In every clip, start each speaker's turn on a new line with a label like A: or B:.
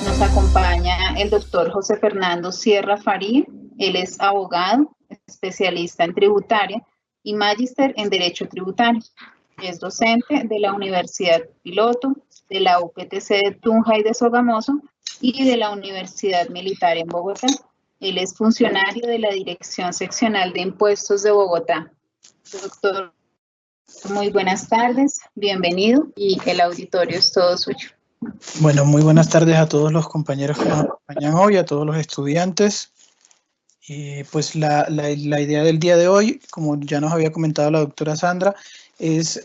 A: Nos acompaña el doctor José Fernando Sierra Faría. Él es abogado, especialista en tributaria y magíster en Derecho Tributario. Es docente de la Universidad Piloto, de la UPTC de Tunja y de Sogamoso y de la Universidad Militar en Bogotá. Él es funcionario de la Dirección Seccional de Impuestos de Bogotá. Doctor, muy buenas tardes, bienvenido y el auditorio es todo suyo.
B: Bueno, muy buenas tardes a todos los compañeros que nos acompañan hoy, a todos los estudiantes. Pues la idea del día de hoy, como ya nos había comentado la doctora Sandra, es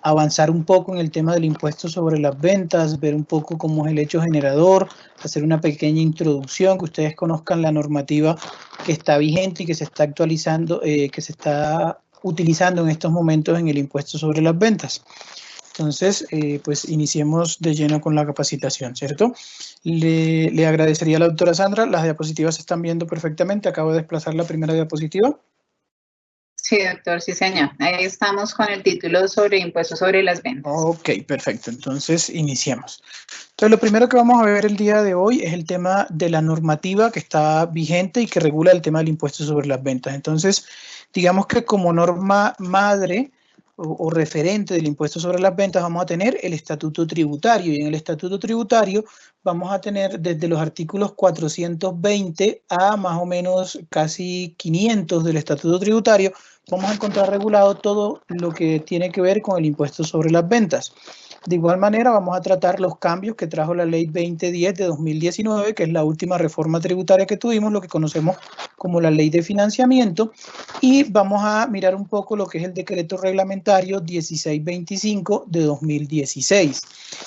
B: avanzar un poco en el tema del impuesto sobre las ventas, ver un poco cómo es el hecho generador, hacer una pequeña introducción, que ustedes conozcan la normativa que está vigente y que se está actualizando, que se está utilizando en estos momentos en el impuesto sobre las ventas. Entonces, pues iniciemos de lleno con la capacitación, ¿cierto? Le agradecería a la doctora Sandra, las diapositivas se están viendo perfectamente, acabo de desplazar la primera diapositiva.
A: Sí, doctor, sí, señor. Ahí estamos con el título sobre impuestos sobre las ventas.
B: Ok, perfecto. Entonces, iniciemos. Entonces, lo primero que vamos a ver el día de hoy es el tema de la normativa que está vigente y que regula el tema del impuesto sobre las ventas. Entonces, digamos que como norma madre o referente del impuesto sobre las ventas vamos a tener el estatuto tributario, y en el estatuto tributario vamos a tener desde los artículos 420 a más o menos casi 500 del estatuto tributario, vamos a encontrar regulado todo lo que tiene que ver con el impuesto sobre las ventas. De igual manera, vamos a tratar los cambios que trajo la Ley 2010 de 2019, que es la última reforma tributaria que tuvimos, lo que conocemos como la Ley de Financiamiento, y vamos a mirar un poco lo que es el decreto reglamentario 1625 de 2016.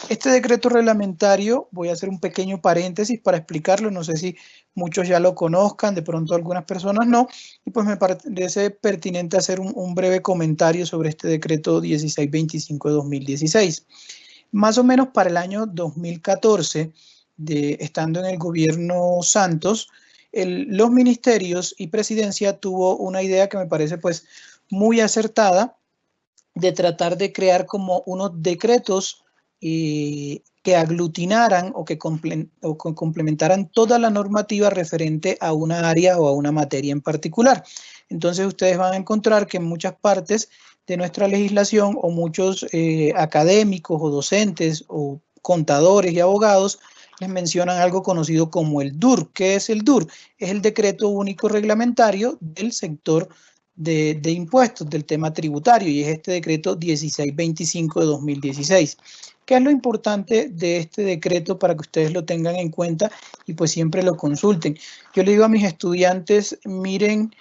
B: Este decreto reglamentario, voy a hacer un pequeño paréntesis para explicarlo, no sé si muchos ya lo conozcan, de pronto algunas personas no, y pues me parece pertinente hacer un breve comentario sobre este decreto 1625 de 2016. Más o menos para el año 2014, estando en el gobierno Santos, los ministerios y presidencia tuvo una idea que me parece pues muy acertada de tratar de crear como unos decretos que aglutinaran o que complementaran toda la normativa referente a una área o a una materia en particular. Entonces ustedes van a encontrar que en muchas partes de nuestra legislación o muchos académicos o docentes o contadores y abogados les mencionan algo conocido como el DUR. ¿Qué es el DUR? Es el decreto único reglamentario del sector de impuestos, del tema tributario, y es este decreto 1625 de 2016. ¿Qué es lo importante de este decreto para que ustedes lo tengan en cuenta y pues siempre lo consulten? Yo le digo a mis estudiantes, miren,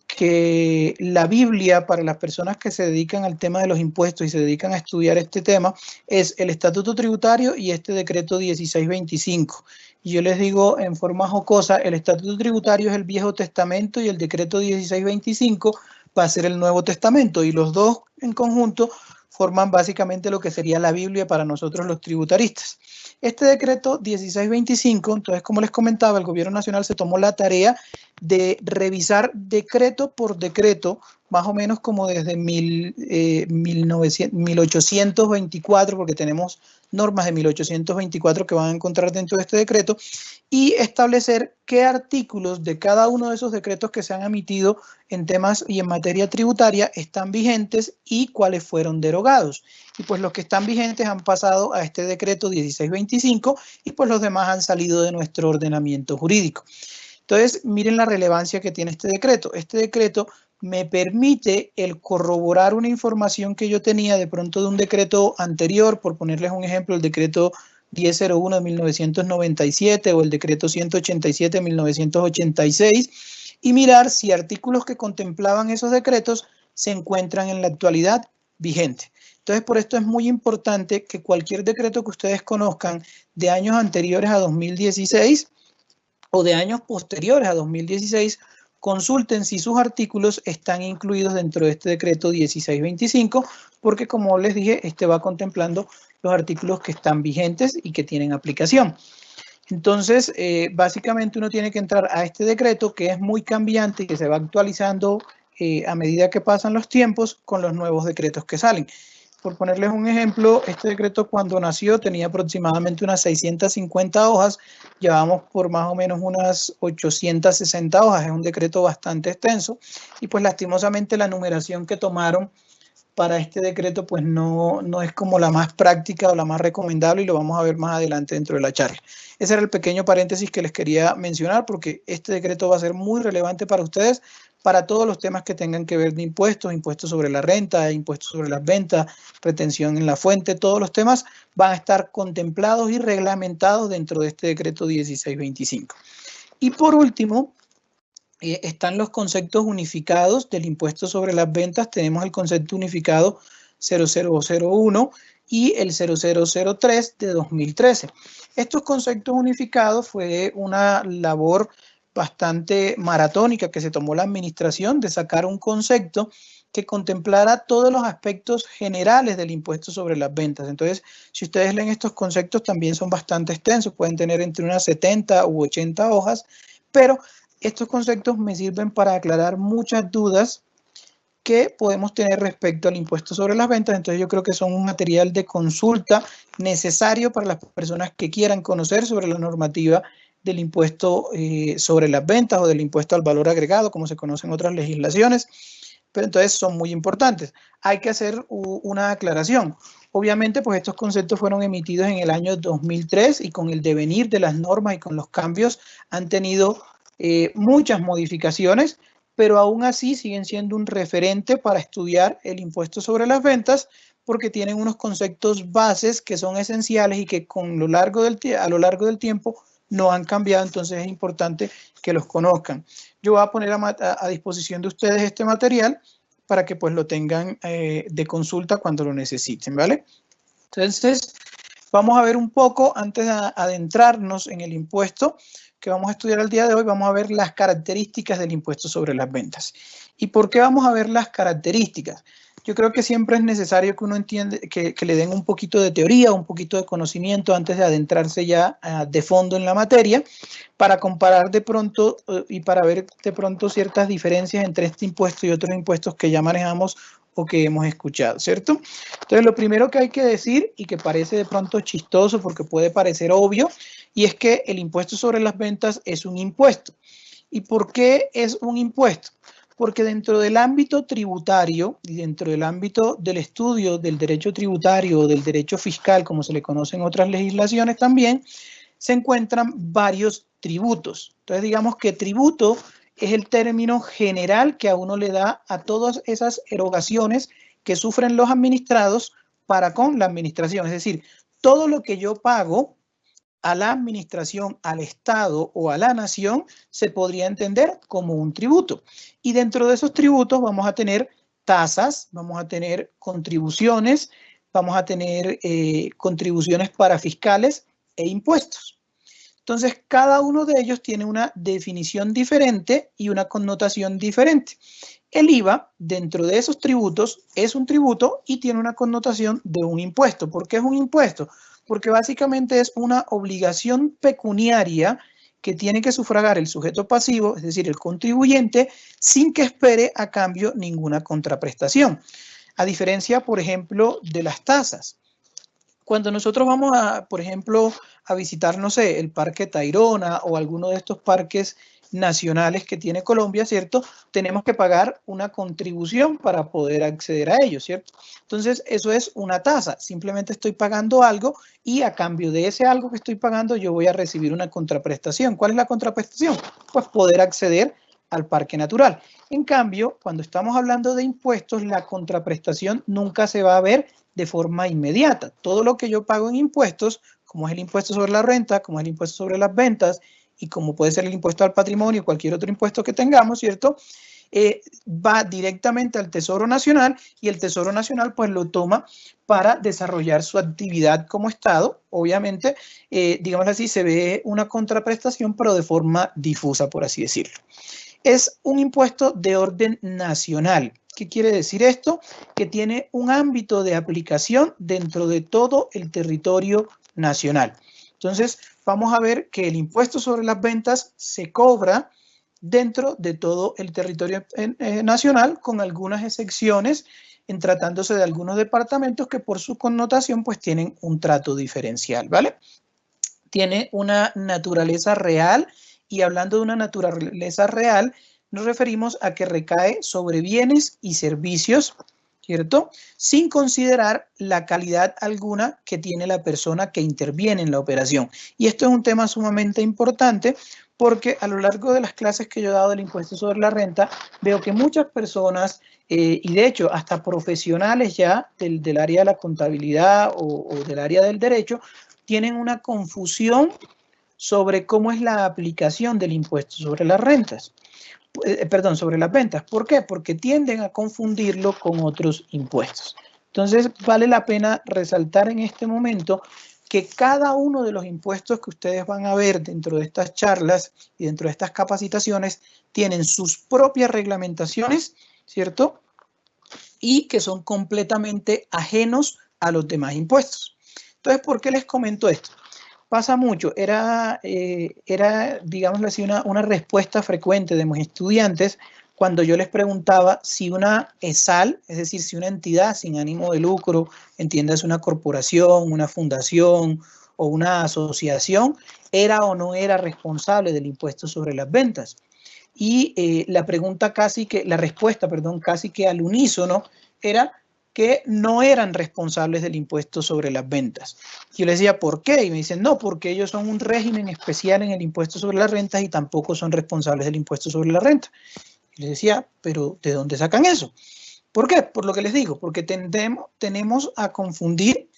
B: que la Biblia para las personas que se dedican al tema de los impuestos y se dedican a estudiar este tema es el Estatuto Tributario y este decreto 1625. Y yo les digo en forma jocosa, el Estatuto Tributario es el Viejo Testamento y el decreto 1625 va a ser el Nuevo Testamento, y los dos en conjunto forman básicamente lo que sería la Biblia para nosotros los tributaristas. Este decreto 1625, entonces, como les comentaba, el gobierno nacional se tomó la tarea de revisar decreto por decreto, más o menos como desde 1824, porque tenemos normas de 1824 que van a encontrar dentro de este decreto, y establecer qué artículos de cada uno de esos decretos que se han emitido en temas y en materia tributaria están vigentes y cuáles fueron derogados. Y pues los que están vigentes han pasado a este decreto 1625 y pues los demás han salido de nuestro ordenamiento jurídico. Entonces, miren la relevancia que tiene este decreto. Este decreto me permite el corroborar una información que yo tenía de pronto de un decreto anterior, por ponerles un ejemplo, el decreto 1001 de 1997 o el decreto 187 de 1986, y mirar si artículos que contemplaban esos decretos se encuentran en la actualidad vigentes. Entonces, por esto es muy importante que cualquier decreto que ustedes conozcan de años anteriores a 2016 o de años posteriores a 2016, consulten si sus artículos están incluidos dentro de este decreto 1625, porque como les dije, este va contemplando los artículos que están vigentes y que tienen aplicación. Entonces, básicamente uno tiene que entrar a este decreto, que es muy cambiante y que se va actualizando a medida que pasan los tiempos con los nuevos decretos que salen. Por ponerles un ejemplo, este decreto cuando nació tenía aproximadamente unas 650 hojas, llevamos por más o menos unas 860 hojas, es un decreto bastante extenso y pues lastimosamente la numeración que tomaron para este decreto pues no es como la más práctica o la más recomendable y lo vamos a ver más adelante dentro de la charla. Ese era el pequeño paréntesis que les quería mencionar porque este decreto va a ser muy relevante para ustedes, para todos los temas que tengan que ver de impuestos, impuestos sobre la renta, impuestos sobre las ventas, retención en la fuente, todos los temas van a estar contemplados y reglamentados dentro de este decreto 1625. Y por último, están los conceptos unificados del impuesto sobre las ventas. Tenemos el concepto unificado 0001 y el 0003 de 2013. Estos conceptos unificados fue una labor bastante maratónica que se tomó la administración de sacar un concepto que contemplara todos los aspectos generales del impuesto sobre las ventas. Entonces, si ustedes leen estos conceptos, también son bastante extensos, pueden tener entre unas 70 u 80 hojas, pero estos conceptos me sirven para aclarar muchas dudas que podemos tener respecto al impuesto sobre las ventas. Entonces yo creo que son un material de consulta necesario para las personas que quieran conocer sobre la normativa del impuesto sobre las ventas o del impuesto al valor agregado, como se conoce en otras legislaciones. Pero entonces son muy importantes. Hay que hacer una aclaración. Obviamente, pues estos conceptos fueron emitidos en el año 2003 y con el devenir de las normas y con los cambios han tenido muchas modificaciones, pero aún así siguen siendo un referente para estudiar el impuesto sobre las ventas porque tienen unos conceptos bases que son esenciales y que a lo largo del tiempo no han cambiado, entonces es importante que los conozcan. Yo voy a poner a disposición de ustedes este material para que pues lo tengan de consulta cuando lo necesiten, ¿vale? Entonces, vamos a ver un poco, antes de adentrarnos en el impuesto que vamos a estudiar el día de hoy, vamos a ver las características del impuesto sobre las ventas. ¿Y por qué vamos a ver las características? Yo creo que siempre es necesario que uno entienda, que le den un poquito de teoría, un poquito de conocimiento antes de adentrarse ya de fondo en la materia, para comparar de pronto y para ver de pronto ciertas diferencias entre este impuesto y otros impuestos que ya manejamos o que hemos escuchado, ¿cierto? Entonces, lo primero que hay que decir, y que parece de pronto chistoso porque puede parecer obvio, y es que el impuesto sobre las ventas es un impuesto. ¿Y por qué es un impuesto? Porque dentro del ámbito tributario y dentro del ámbito del estudio del derecho tributario o del derecho fiscal, como se le conoce en otras legislaciones también, se encuentran varios tributos. Entonces, digamos que tributo es el término general que a uno le da a todas esas erogaciones que sufren los administrados para con la administración. Es decir, todo lo que yo pago a la administración, al Estado o a la nación se podría entender como un tributo. Y dentro de esos tributos vamos a tener tasas, vamos a tener contribuciones, vamos a tener contribuciones para fiscales e impuestos. Entonces, cada uno de ellos tiene una definición diferente y una connotación diferente. El IVA, dentro de esos tributos, es un tributo y tiene una connotación de un impuesto. ¿Por qué es un impuesto? Porque básicamente es una obligación pecuniaria que tiene que sufragar el sujeto pasivo, es decir, el contribuyente, sin que espere a cambio ninguna contraprestación. A diferencia, por ejemplo, de las tasas. Cuando nosotros vamos por ejemplo, a visitar, no sé, el Parque Tayrona o alguno de estos parques nacionales que tiene Colombia, ¿cierto? Tenemos que pagar una contribución para poder acceder a ellos, ¿cierto? Entonces, eso es una tasa. Simplemente estoy pagando algo y a cambio de ese algo que estoy pagando, yo voy a recibir una contraprestación. ¿Cuál es la contraprestación? Pues poder acceder al parque natural. En cambio, cuando estamos hablando de impuestos, la contraprestación nunca se va a ver de forma inmediata. Todo lo que yo pago en impuestos, como es el impuesto sobre la renta, como es el impuesto sobre las ventas y como puede ser el impuesto al patrimonio, cualquier otro impuesto que tengamos, ¿cierto? Va directamente al Tesoro Nacional y el Tesoro Nacional pues lo toma para desarrollar su actividad como Estado. Obviamente, digamos así, se ve una contraprestación, pero de forma difusa, por así decirlo. Es un impuesto de orden nacional. ¿Qué quiere decir esto? Que tiene un ámbito de aplicación dentro de todo el territorio nacional. Entonces, vamos a ver que el impuesto sobre las ventas se cobra dentro de todo el territorio nacional, con algunas excepciones en tratándose de algunos departamentos que por su connotación pues tienen un trato diferencial, ¿vale? Tiene una naturaleza real, y hablando de una naturaleza real, nos referimos a que recae sobre bienes y servicios, ¿cierto? Sin considerar la calidad alguna que tiene la persona que interviene en la operación. Y esto es un tema sumamente importante porque a lo largo de las clases que yo he dado del impuesto sobre la renta, veo que muchas personas, y de hecho hasta profesionales ya del área de la contabilidad o del área del derecho, tienen una confusión sobre cómo es la aplicación del impuesto sobre las rentas. Perdón, sobre las ventas. ¿Por qué? Porque tienden a confundirlo con otros impuestos. Entonces, vale la pena resaltar en este momento que cada uno de los impuestos que ustedes van a ver dentro de estas charlas y dentro de estas capacitaciones tienen sus propias reglamentaciones, ¿cierto? Y que son completamente ajenos a los demás impuestos. Entonces, ¿por qué les comento esto? Pasa mucho, era digámoslo así, una respuesta frecuente de mis estudiantes cuando yo les preguntaba si una ESAL, es decir, si una entidad sin ánimo de lucro, entiendas una corporación, una fundación o una asociación, era o no era responsable del impuesto sobre las ventas. Y la respuesta, casi que al unísono era que no eran responsables del impuesto sobre las ventas. Yo les decía, ¿por qué? Y me dicen, no, porque ellos son un régimen especial en el impuesto sobre las rentas y tampoco son responsables del impuesto sobre la renta. Y les decía, ¿pero de dónde sacan eso? ¿Por qué? Por lo que les digo, porque tenemos a confundir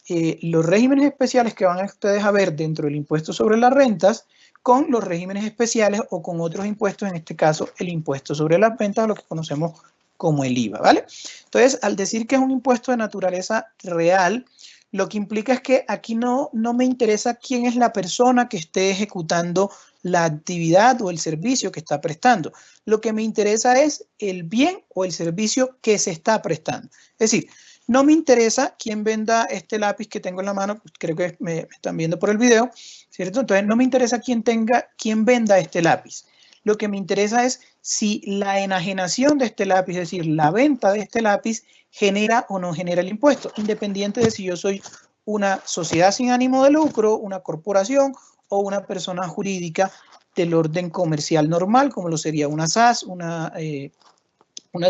B: los regímenes especiales que van a ustedes a ver dentro del impuesto sobre las rentas con los regímenes especiales o con otros impuestos, en este caso el impuesto sobre las ventas, lo que conocemos como el IVA, ¿vale? Entonces, al decir que es un impuesto de naturaleza real, lo que implica es que aquí no me interesa quién es la persona que esté ejecutando la actividad o el servicio que está prestando. Lo que me interesa es el bien o el servicio que se está prestando. Es decir, no me interesa quién venda este lápiz que tengo en la mano, creo que me están viendo por el video, ¿cierto? Entonces, no me interesa quién venda este lápiz. Lo que me interesa es si la enajenación de este lápiz, es decir, la venta de este lápiz, genera o no genera el impuesto, independiente de si yo soy una sociedad sin ánimo de lucro, una corporación o una persona jurídica del orden comercial normal, como lo sería una SAS, una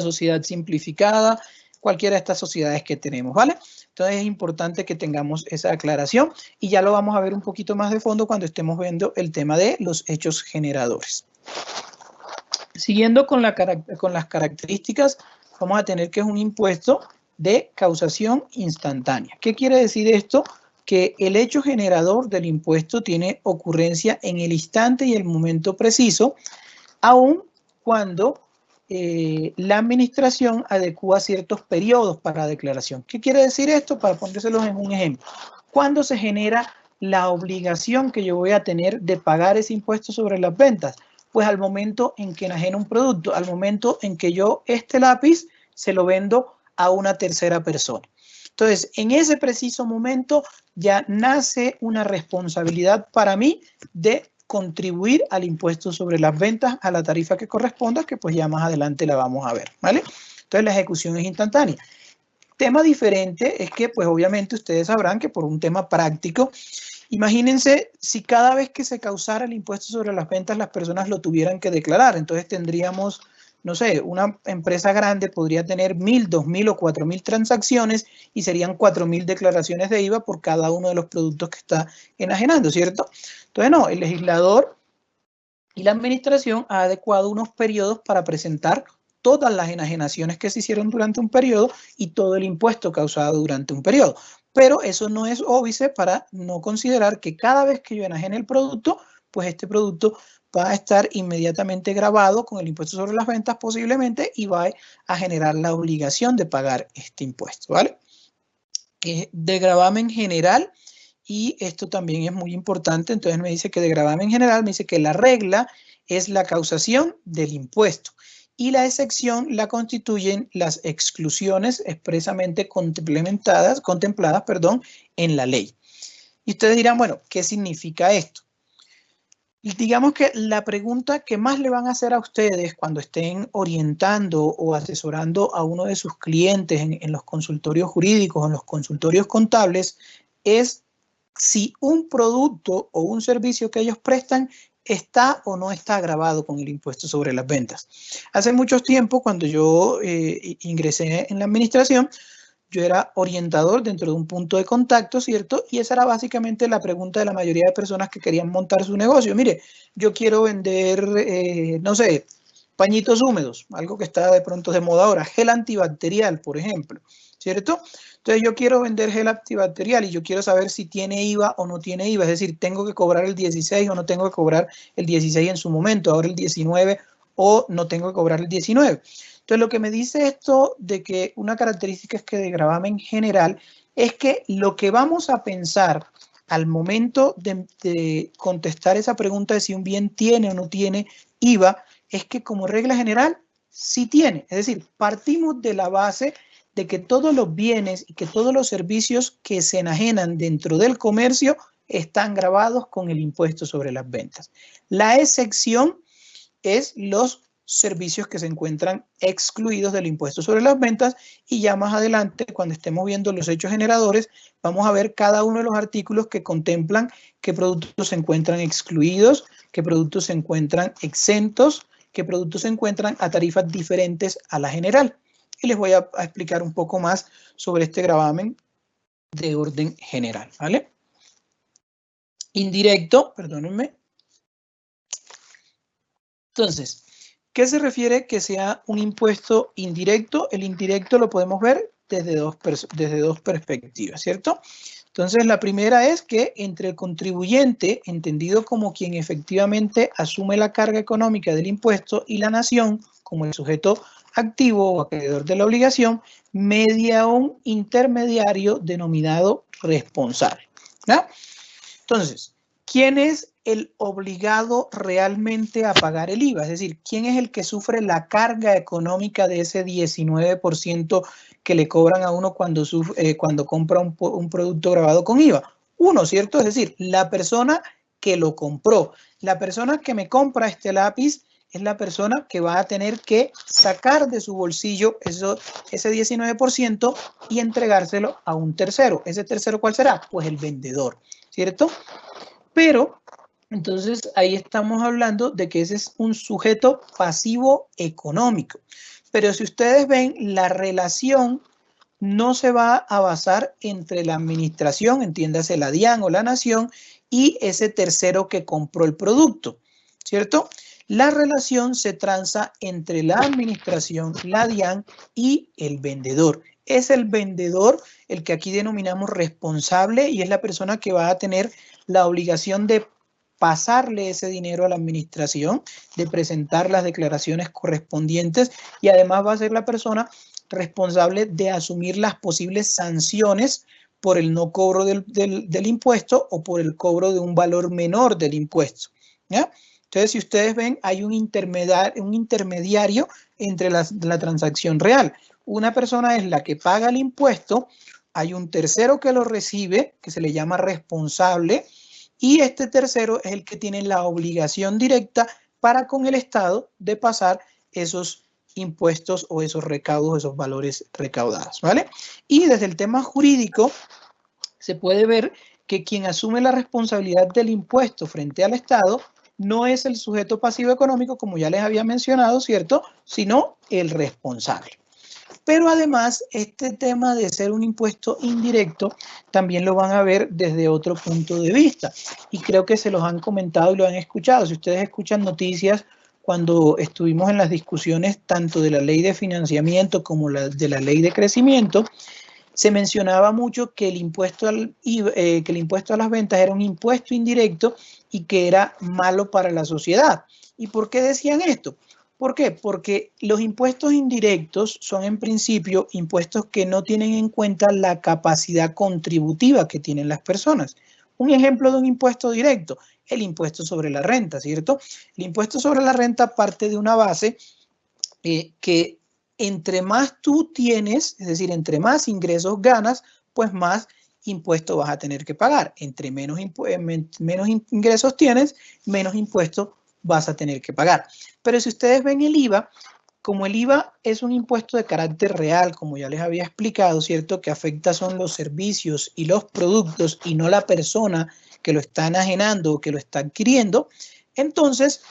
B: sociedad simplificada, cualquiera de estas sociedades que tenemos, ¿vale? Entonces es importante que tengamos esa aclaración y ya lo vamos a ver un poquito más de fondo cuando estemos viendo el tema de los hechos generadores. Siguiendo con las características, vamos a tener que es un impuesto de causación instantánea. ¿Qué quiere decir esto? Que el hecho generador del impuesto tiene ocurrencia en el instante y el momento preciso, aun cuando la administración adecúa ciertos periodos para declaración. ¿Qué quiere decir esto? Para ponérselos en un ejemplo. ¿Cuándo se genera la obligación que yo voy a tener de pagar ese impuesto sobre las ventas? Pues al momento en que enajeno un producto, al momento en que yo este lápiz se lo vendo a una tercera persona. Entonces, en ese preciso momento ya nace una responsabilidad para mí de contribuir al impuesto sobre las ventas a la tarifa que corresponda, que pues ya más adelante la vamos a ver, ¿vale? Entonces, la ejecución es instantánea. Tema diferente es que, pues obviamente ustedes sabrán que por un tema práctico, imagínense si cada vez que se causara el impuesto sobre las ventas las personas lo tuvieran que declarar. Entonces tendríamos, no sé, una empresa grande podría tener 1.000, 2.000 o 4.000 transacciones y serían 4.000 declaraciones de IVA por cada uno de los productos que está enajenando, ¿cierto? Entonces no, el legislador y la administración ha adecuado unos periodos para presentar todas las enajenaciones que se hicieron durante un periodo y todo el impuesto causado durante un periodo. Pero eso no es óbice para no considerar que cada vez que yo enajene el producto, pues este producto va a estar inmediatamente grabado con el impuesto sobre las ventas posiblemente y va a generar la obligación de pagar este impuesto, ¿vale? De gravamen general, y esto también es muy importante, entonces me dice que de gravamen general, me dice que la regla es la causación del impuesto y la excepción la constituyen las exclusiones expresamente contempladas, en la ley. Y ustedes dirán, bueno, ¿qué significa esto? digamos que la pregunta que más le van a hacer a ustedes cuando estén orientando o asesorando a uno de sus clientes en los consultorios jurídicos o en los consultorios contables es si un producto o un servicio que ellos prestan está o no está grabado con el impuesto sobre las ventas. Hace mucho tiempo, cuando yo ingresé en la administración, yo era orientador dentro de un punto de contacto, ¿cierto? Y esa era básicamente la pregunta de la mayoría de personas que querían montar su negocio. Mire, yo quiero vender, no sé, pañitos húmedos, algo que está de pronto de moda ahora, gel antibacterial, por ejemplo, ¿cierto? Entonces yo quiero vender gel antibacterial y yo quiero saber si tiene IVA o no tiene IVA, es decir, tengo que cobrar el 16 o no tengo que cobrar el 16 en su momento, ahora el 19 o no tengo que cobrar el 19. Entonces, lo que me dice esto de que una característica es que de gravamen general es que lo que vamos a pensar al momento de contestar esa pregunta de si un bien tiene o no tiene IVA es que como regla general sí tiene. Es decir, partimos de la base de que todos los bienes y que todos los servicios que se enajenan dentro del comercio están gravados con el impuesto sobre las ventas. La excepción es los servicios que se encuentran excluidos del impuesto sobre las ventas y ya más adelante, cuando estemos viendo los hechos generadores, vamos a ver cada uno de los artículos que contemplan qué productos se encuentran excluidos, qué productos se encuentran exentos, qué productos se encuentran a tarifas diferentes a la general. Y les voy a explicar un poco más sobre este gravamen de orden general, ¿vale? Indirecto, perdónenme. Entonces, ¿qué se refiere que sea un impuesto indirecto? El indirecto lo podemos ver desde dos perspectivas, ¿cierto? Entonces, la primera es que entre el contribuyente, entendido como quien efectivamente asume la carga económica del impuesto, y la nación, como el sujeto activo o acreedor de la obligación, media un intermediario denominado responsable, ¿no? Entonces, ¿quién es el obligado realmente a pagar el IVA? Es decir, ¿quién es el que sufre la carga económica de ese 19% que le cobran a uno cuando compra un producto grabado con IVA? Uno, ¿cierto? Es decir, la persona que lo compró. La persona que me compra este lápiz es la persona que va a tener que sacar de su bolsillo ese 19% y entregárselo a un tercero. ¿Ese tercero cuál será? Pues el vendedor, ¿cierto? Pero, entonces, ahí estamos hablando de que ese es un sujeto pasivo económico. Pero si ustedes ven, la relación no se va a basar entre la administración, entiéndase la DIAN o la nación, y ese tercero que compró el producto, ¿cierto? La relación se transa entre la administración, la DIAN y el vendedor. Es el vendedor el que aquí denominamos responsable y es la persona que va a tener la obligación de pasarle ese dinero a la administración, de presentar las declaraciones correspondientes y además va a ser la persona responsable de asumir las posibles sanciones por el no cobro del impuesto o por el cobro de un valor menor del impuesto, ¿ya? Entonces, si ustedes ven, hay un intermediario entre la transacción real. Una persona es la que paga el impuesto, hay un tercero que lo recibe, que se le llama responsable, y este tercero es el que tiene la obligación directa para con el Estado de pasar esos impuestos o esos recaudos, esos valores recaudados, ¿vale? Y desde el tema jurídico se puede ver que quien asume la responsabilidad del impuesto frente al Estado no es el sujeto pasivo económico, como ya les había mencionado, ¿cierto? Sino el responsable. Pero además, este tema de ser un impuesto indirecto también lo van a ver desde otro punto de vista. Y creo que se los han comentado y lo han escuchado. Si ustedes escuchan noticias cuando estuvimos en las discusiones tanto de la ley de financiamiento como de la ley de crecimiento, se mencionaba mucho que el impuesto a las ventas era un impuesto indirecto y que era malo para la sociedad. ¿Y por qué decían esto? ¿Por qué? Porque los impuestos indirectos son en principio impuestos que no tienen en cuenta la capacidad contributiva que tienen las personas. Un ejemplo de un impuesto directo, el impuesto sobre la renta, ¿cierto? El impuesto sobre la renta parte de una base que entre más tú tienes, es decir, entre más ingresos ganas, pues más impuesto vas a tener que pagar. Entre menos ingresos tienes, menos impuesto vas a tener que pagar. Pero si ustedes ven el IVA, como el IVA es un impuesto de carácter real, como ya les había explicado, ¿cierto? Que afecta son los servicios y los productos y no la persona que lo está enajenando o que lo está adquiriendo, entonces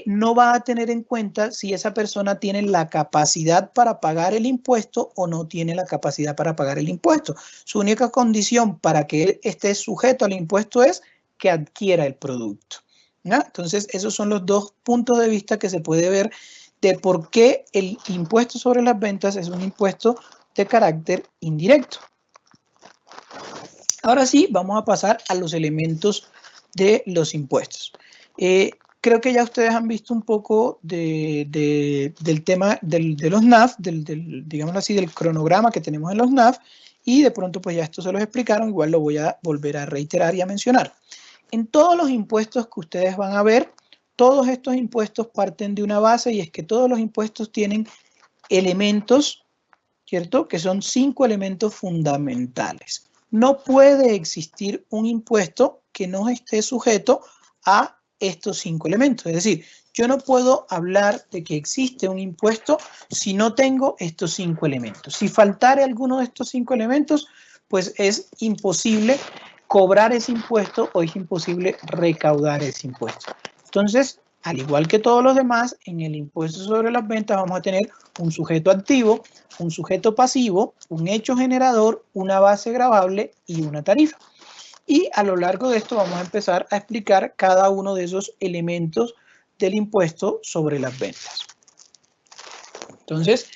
B: no va a tener en cuenta si esa persona tiene la capacidad para pagar el impuesto o no tiene la capacidad para pagar el impuesto. Su única condición para que él esté sujeto al impuesto es que adquiera el producto, ¿no? Entonces, esos son los dos puntos de vista que se puede ver de por qué el impuesto sobre las ventas es un impuesto de carácter indirecto. Ahora sí, vamos a pasar a los elementos de los impuestos. Creo que ya ustedes han visto un poco del tema de los NAF, digamos así, del cronograma que tenemos en los NAF, y de pronto pues ya esto se los explicaron, igual lo voy a volver a reiterar y a mencionar. En todos los impuestos que ustedes van a ver, todos estos impuestos parten de una base y es que todos los impuestos tienen elementos, ¿cierto? Que son 5 elementos fundamentales. No puede existir un impuesto que no esté sujeto a estos 5 elementos. Es decir, yo no puedo hablar de que existe un impuesto si no tengo estos 5 elementos. Si faltare alguno de estos 5 elementos, pues es imposible cobrar ese impuesto o es imposible recaudar ese impuesto. Entonces, al igual que todos los demás, en el impuesto sobre las ventas vamos a tener un sujeto activo, un sujeto pasivo, un hecho generador, una base gravable y una tarifa. Y a lo largo de esto vamos a empezar a explicar cada uno de esos elementos del impuesto sobre las ventas. Entonces,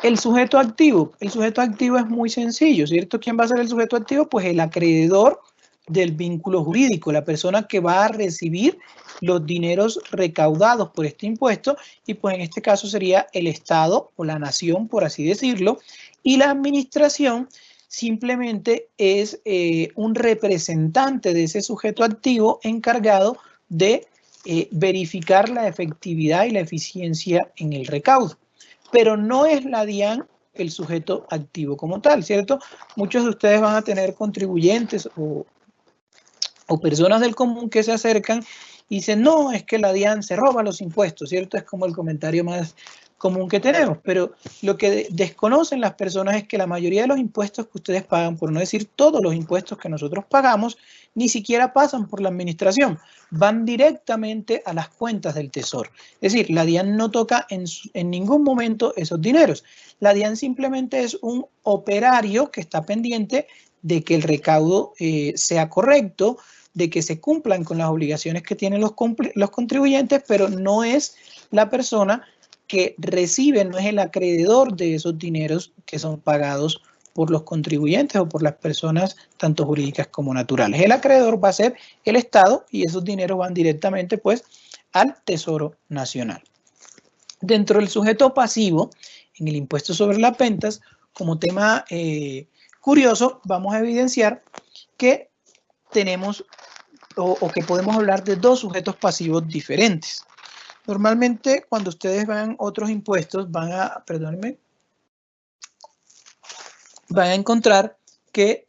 B: el sujeto activo es muy sencillo, ¿cierto? ¿Quién va a ser el sujeto activo? Pues el acreedor del vínculo jurídico, la persona que va a recibir los dineros recaudados por este impuesto, y pues en este caso sería el Estado o la nación, por así decirlo, y la administración simplemente es un representante de ese sujeto activo encargado de verificar la efectividad y la eficiencia en el recaudo. Pero no es la DIAN el sujeto activo como tal, ¿cierto? Muchos de ustedes van a tener contribuyentes o personas del común que se acercan y dicen, no, es que la DIAN se roba los impuestos, ¿cierto? Es como el comentario más común que tenemos, pero lo que desconocen las personas es que la mayoría de los impuestos que ustedes pagan, por no decir todos los impuestos que nosotros pagamos, ni siquiera pasan por la administración, van directamente a las cuentas del Tesoro. Es decir, la DIAN no toca en ningún momento esos dineros. La DIAN simplemente es un operario que está pendiente de que el recaudo sea correcto, de que se cumplan con las obligaciones que tienen los contribuyentes, pero no es la persona que recibe, no es el acreedor de esos dineros que son pagados por los contribuyentes o por las personas tanto jurídicas como naturales. El acreedor va a ser el Estado y esos dineros van directamente pues al Tesoro Nacional. Dentro del sujeto pasivo, en el impuesto sobre las ventas, como tema curioso, vamos a evidenciar que tenemos o que podemos hablar de 2 sujetos pasivos diferentes. Normalmente, cuando ustedes vean otros impuestos, van a encontrar que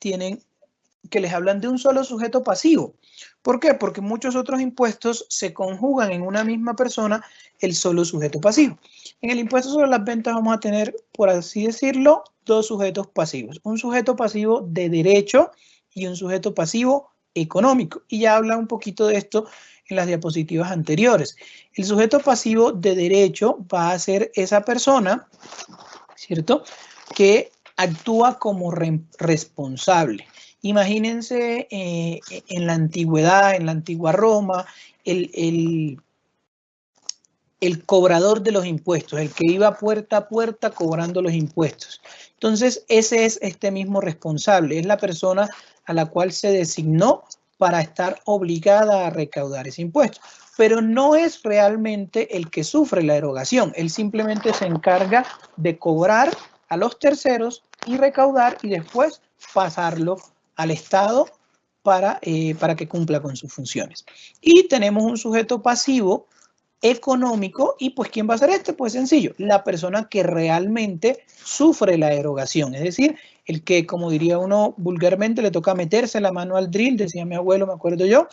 B: les hablan de un solo sujeto pasivo. ¿Por qué? Porque muchos otros impuestos se conjugan en una misma persona el solo sujeto pasivo. En el impuesto sobre las ventas vamos a tener, por así decirlo, 2 sujetos pasivos. Un sujeto pasivo de derecho y un sujeto pasivo económico. Y ya habla un poquito de esto en las diapositivas anteriores. El sujeto pasivo de derecho va a ser esa persona, ¿cierto?, que actúa como responsable. Imagínense en la antigüedad, en la antigua Roma, el cobrador de los impuestos, el que iba puerta a puerta cobrando los impuestos. Entonces, ese es este mismo responsable, es la persona a la cual se designó para estar obligada a recaudar ese impuesto. Pero no es realmente el que sufre la erogación, él simplemente se encarga de cobrar a los terceros y recaudar y después pasarlo al Estado para que cumpla con sus funciones. Y tenemos un sujeto pasivo económico. Y pues, ¿quién va a hacer esto? Pues sencillo, la persona que realmente sufre la erogación, es decir, el que, como diría uno vulgarmente, le toca meterse la mano al drill, decía mi abuelo, me acuerdo yo,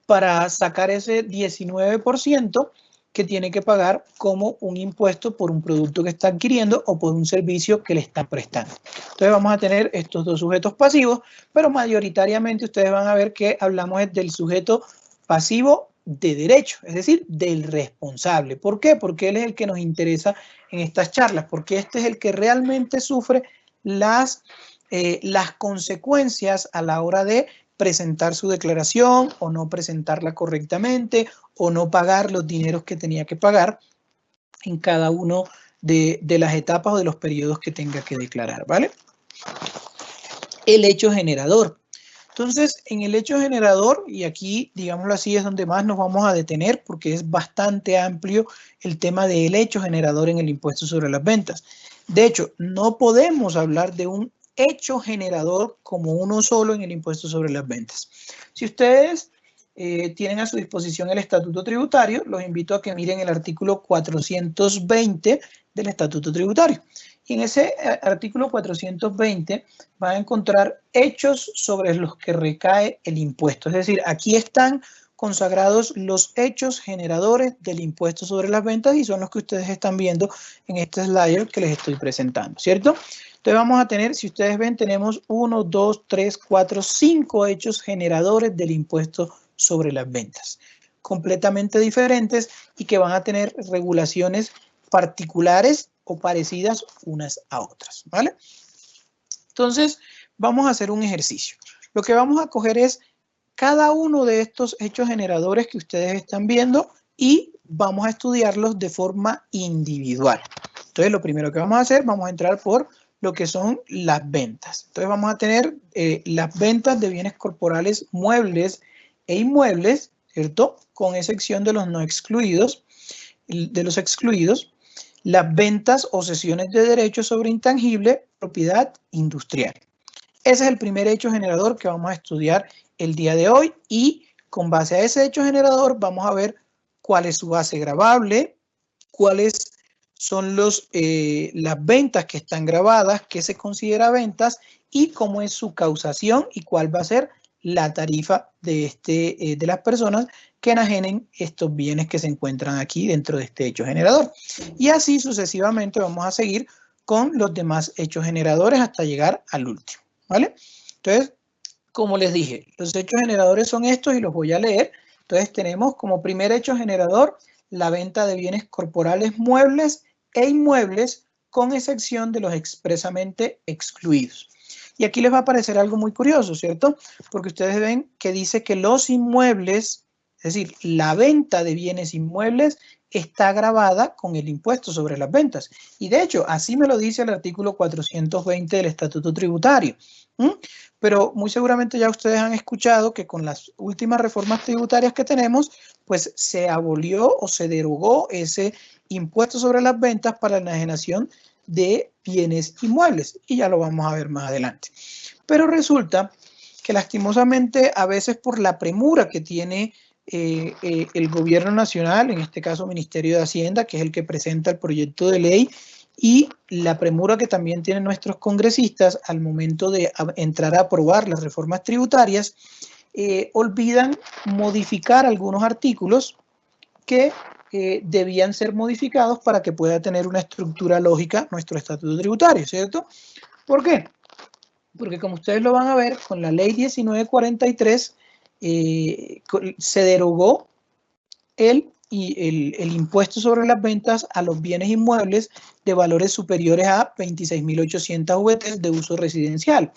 B: para sacar ese 19% que tiene que pagar como un impuesto por un producto que está adquiriendo o por un servicio que le están prestando. Entonces vamos a tener estos dos sujetos pasivos, pero mayoritariamente ustedes van a ver que hablamos del sujeto pasivo de derecho, es decir, del responsable. ¿Por qué? Porque él es el que nos interesa en estas charlas, porque este es el que realmente sufre las consecuencias a la hora de presentar su declaración o no presentarla correctamente o no pagar los dineros que tenía que pagar en cada uno de las etapas o de los periodos que tenga que declarar, ¿vale? El hecho generador. Entonces, en el hecho generador, y aquí, digámoslo así, es donde más nos vamos a detener porque es bastante amplio el tema del hecho generador en el impuesto sobre las ventas. De hecho, no podemos hablar de un hecho generador como uno solo en el impuesto sobre las ventas. Si ustedes tienen a su disposición el estatuto tributario, los invito a que miren el artículo 420 del estatuto tributario. Y en ese artículo 420 van a encontrar hechos sobre los que recae el impuesto. Es decir, aquí están consagrados los hechos generadores del impuesto sobre las ventas y son los que ustedes están viendo en este slide que les estoy presentando, ¿cierto? Entonces vamos a tener, si ustedes ven, tenemos 1, 2, 3, 4, 5 hechos generadores del impuesto sobre las ventas, completamente diferentes y que van a tener regulaciones particulares o parecidas unas a otras, ¿vale? Entonces, vamos a hacer un ejercicio. Lo que vamos a coger es cada uno de estos hechos generadores que ustedes están viendo y vamos a estudiarlos de forma individual. Entonces, lo primero que vamos a hacer, vamos a entrar por lo que son las ventas. Entonces, vamos a tener las ventas de bienes corporales muebles e inmuebles, ¿cierto? Con excepción de los no excluidos, de los excluidos. Las ventas o cesiones de derechos sobre intangible, propiedad industrial. Ese es el primer hecho generador que vamos a estudiar el día de hoy y con base a ese hecho generador vamos a ver cuál es su base gravable, cuáles son las ventas que están grabadas, qué se considera ventas y cómo es su causación y cuál va a ser la tarifa de las personas que enajenen estos bienes que se encuentran aquí dentro de este hecho generador. Y así sucesivamente vamos a seguir con los demás hechos generadores hasta llegar al último, ¿vale? Entonces, como les dije, los hechos generadores son estos y los voy a leer. Entonces, tenemos como primer hecho generador la venta de bienes corporales muebles e inmuebles con excepción de los expresamente excluidos. Y aquí les va a parecer algo muy curioso, ¿cierto? Porque ustedes ven que dice que los inmuebles, es decir, la venta de bienes inmuebles está gravada con el impuesto sobre las ventas. Y de hecho, así me lo dice el artículo 420 del Estatuto Tributario. Pero muy seguramente ya ustedes han escuchado que con las últimas reformas tributarias que tenemos, pues se abolió o se derogó ese impuesto sobre las ventas para la enajenación de bienes inmuebles y ya lo vamos a ver más adelante. Pero resulta que lastimosamente a veces por la premura que tiene el gobierno nacional, en este caso Ministerio de Hacienda, que es el que presenta el proyecto de ley, y la premura que también tienen nuestros congresistas al momento de entrar a aprobar las reformas tributarias, olvidan modificar algunos artículos que debían ser modificados para que pueda tener una estructura lógica nuestro estatuto tributario, ¿cierto? ¿Por qué? Porque como ustedes lo van a ver, con la ley 1943 se derogó el impuesto sobre las ventas a los bienes inmuebles de valores superiores a 26.800 VT de uso residencial.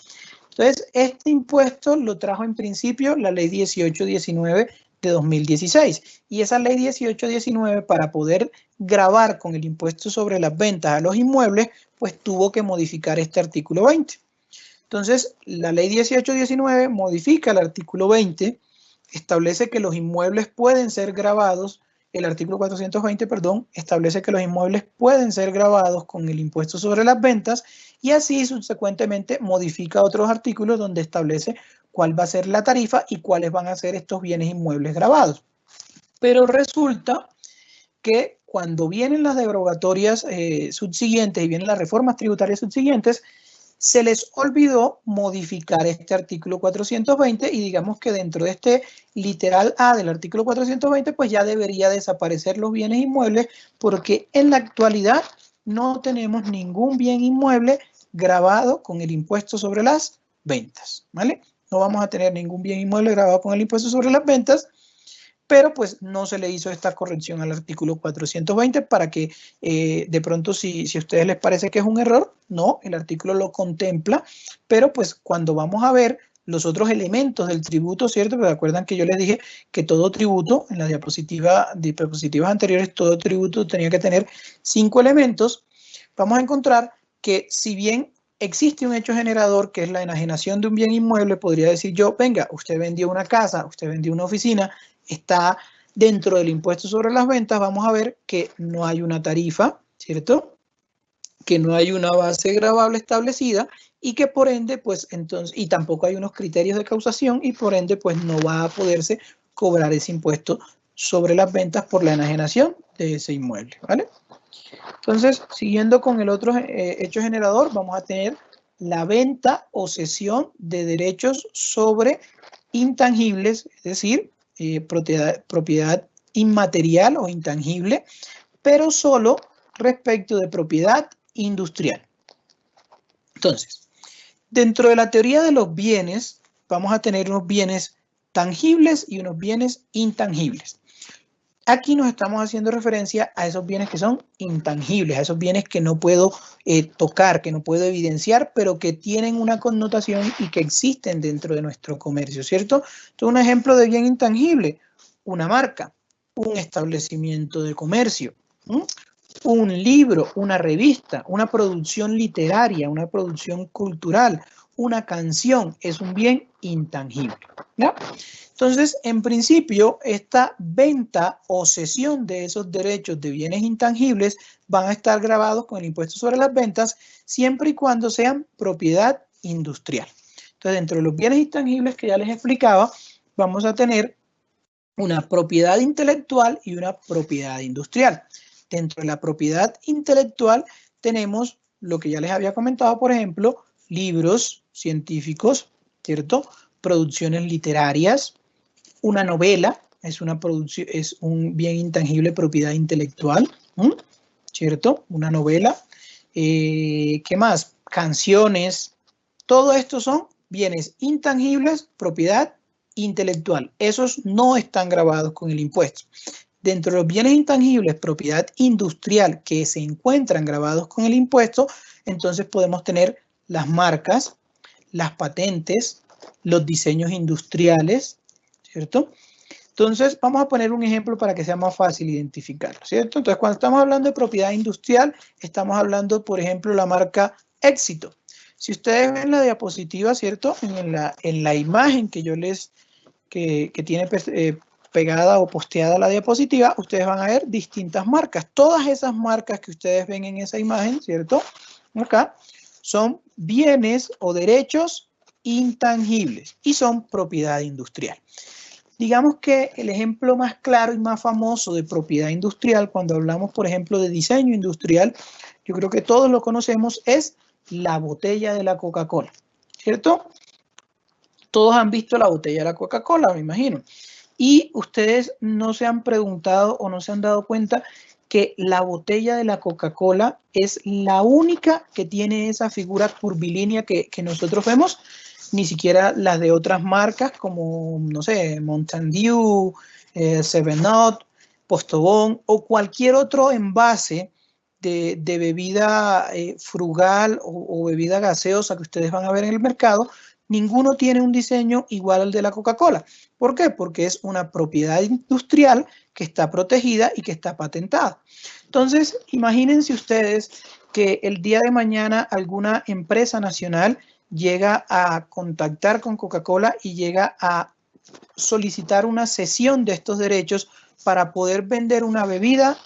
B: Entonces, este impuesto lo trajo en principio la ley 1819 de 2016 y esa ley 1819 para poder gravar con el impuesto sobre las ventas a los inmuebles, pues tuvo que modificar este artículo 20. Entonces, la ley 1819 modifica el artículo 20, establece que los inmuebles pueden ser gravados, el artículo 420, perdón, establece que los inmuebles pueden ser gravados con el impuesto sobre las ventas y así subsecuentemente modifica otros artículos donde establece cuál va a ser la tarifa y cuáles van a ser estos bienes inmuebles gravados. Pero resulta que cuando vienen las derogatorias subsiguientes y vienen las reformas tributarias subsiguientes, se les olvidó modificar este artículo 420 y digamos que dentro de este literal A del artículo 420 pues ya debería desaparecer los bienes inmuebles porque en la actualidad no tenemos ningún bien inmueble grabado con el impuesto sobre las ventas, ¿vale? No vamos a tener ningún bien inmueble grabado con el impuesto sobre las ventas, pero pues no se le hizo esta corrección al artículo 420 para que de pronto si a ustedes les parece que es un error, no, el artículo lo contempla, pero pues cuando vamos a ver los otros elementos del tributo, ¿cierto? Pero recuerdan que yo les dije que todo tributo, en la diapositivas anteriores, todo tributo tenía que tener 5 elementos. Vamos a encontrar que si bien existe un hecho generador que es la enajenación de un bien inmueble, podría decir yo, venga, usted vendió una casa, usted vendió una oficina, está dentro del impuesto sobre las ventas, vamos a ver que no hay una tarifa, ¿cierto? Que no hay una base gravable establecida y que por ende, pues entonces, y tampoco hay unos criterios de causación y por ende, pues no va a poderse cobrar ese impuesto sobre las ventas por la enajenación de ese inmueble, ¿vale? Entonces, siguiendo con el otro hecho generador, vamos a tener la venta o cesión de derechos sobre intangibles, es decir, propiedad inmaterial o intangible, pero solo respecto de propiedad industrial. Entonces, dentro de la teoría de los bienes, vamos a tener unos bienes tangibles y unos bienes intangibles. Aquí nos estamos haciendo referencia a esos bienes que son intangibles, a esos bienes que no puedo tocar, que no puedo evidenciar, pero que tienen una connotación y que existen dentro de nuestro comercio, ¿cierto? Entonces, un ejemplo de bien intangible, una marca, un establecimiento de comercio, un libro, una revista, una producción literaria, una producción cultural, una canción, es un bien intangible, ¿ya? Entonces, en principio, esta venta o cesión de esos derechos de bienes intangibles van a estar grabados con el impuesto sobre las ventas siempre y cuando sean propiedad industrial. Entonces, dentro de los bienes intangibles que ya les explicaba, vamos a tener una propiedad intelectual y una propiedad industrial. Dentro de la propiedad intelectual tenemos lo que ya les había comentado, por ejemplo, libros científicos, ¿cierto? Producciones literarias. Una novela es un bien intangible propiedad intelectual, ¿cierto? Una novela. ¿Qué más? Canciones. Todo esto son bienes intangibles, propiedad intelectual. Esos no están grabados con el impuesto. Dentro de los bienes intangibles, propiedad industrial que se encuentran grabados con el impuesto, entonces podemos tener las marcas, las patentes, los diseños industriales, ¿cierto? Entonces, vamos a poner un ejemplo para que sea más fácil identificarlo, ¿cierto? Entonces, cuando estamos hablando de propiedad industrial, estamos hablando, por ejemplo, la marca Éxito. Si ustedes ven la diapositiva, ¿cierto? En la imagen que yo que tiene pegada o posteada la diapositiva, ustedes van a ver distintas marcas. Todas esas marcas que ustedes ven en esa imagen, ¿cierto? Acá, son bienes o derechos intangibles y son propiedad industrial. Digamos que el ejemplo más claro y más famoso de propiedad industrial, cuando hablamos, por ejemplo, de diseño industrial, yo creo que todos lo conocemos, es la botella de la Coca-Cola, ¿cierto? Todos han visto la botella de la Coca-Cola, me imagino. Y ustedes no se han preguntado o no se han dado cuenta que la botella de la Coca-Cola es la única que tiene esa figura curvilínea que nosotros vemos. Ni siquiera las de otras marcas como, no sé, Mountain Dew, 7up, Postobón o cualquier otro envase de bebida frugal o bebida gaseosa que ustedes van a ver en el mercado, ninguno tiene un diseño igual al de la Coca-Cola. ¿Por qué? Porque es una propiedad industrial que está protegida y que está patentada. Entonces, imagínense ustedes que el día de mañana alguna empresa nacional llega a contactar con Coca-Cola y llega a solicitar una cesión de estos derechos para poder vender una bebida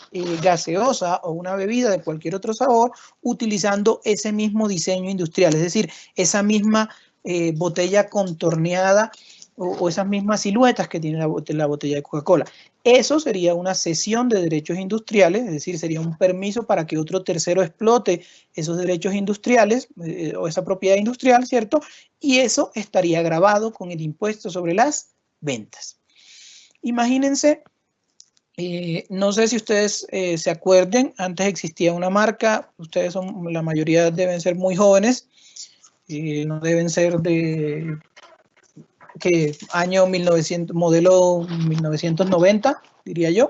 B: gaseosa o una bebida de cualquier otro sabor utilizando ese mismo diseño industrial, es decir, esa misma botella contorneada o esas mismas siluetas que tiene la botella de Coca-Cola. Eso sería una cesión de derechos industriales, es decir, sería un permiso para que otro tercero explote esos derechos industriales o esa propiedad industrial, ¿cierto? Y eso estaría grabado con el impuesto sobre las ventas. Imagínense, no sé si ustedes se acuerden, antes existía una marca, ustedes son, la mayoría deben ser muy jóvenes, no deben ser de que año 1900, modelo 1990, diría yo,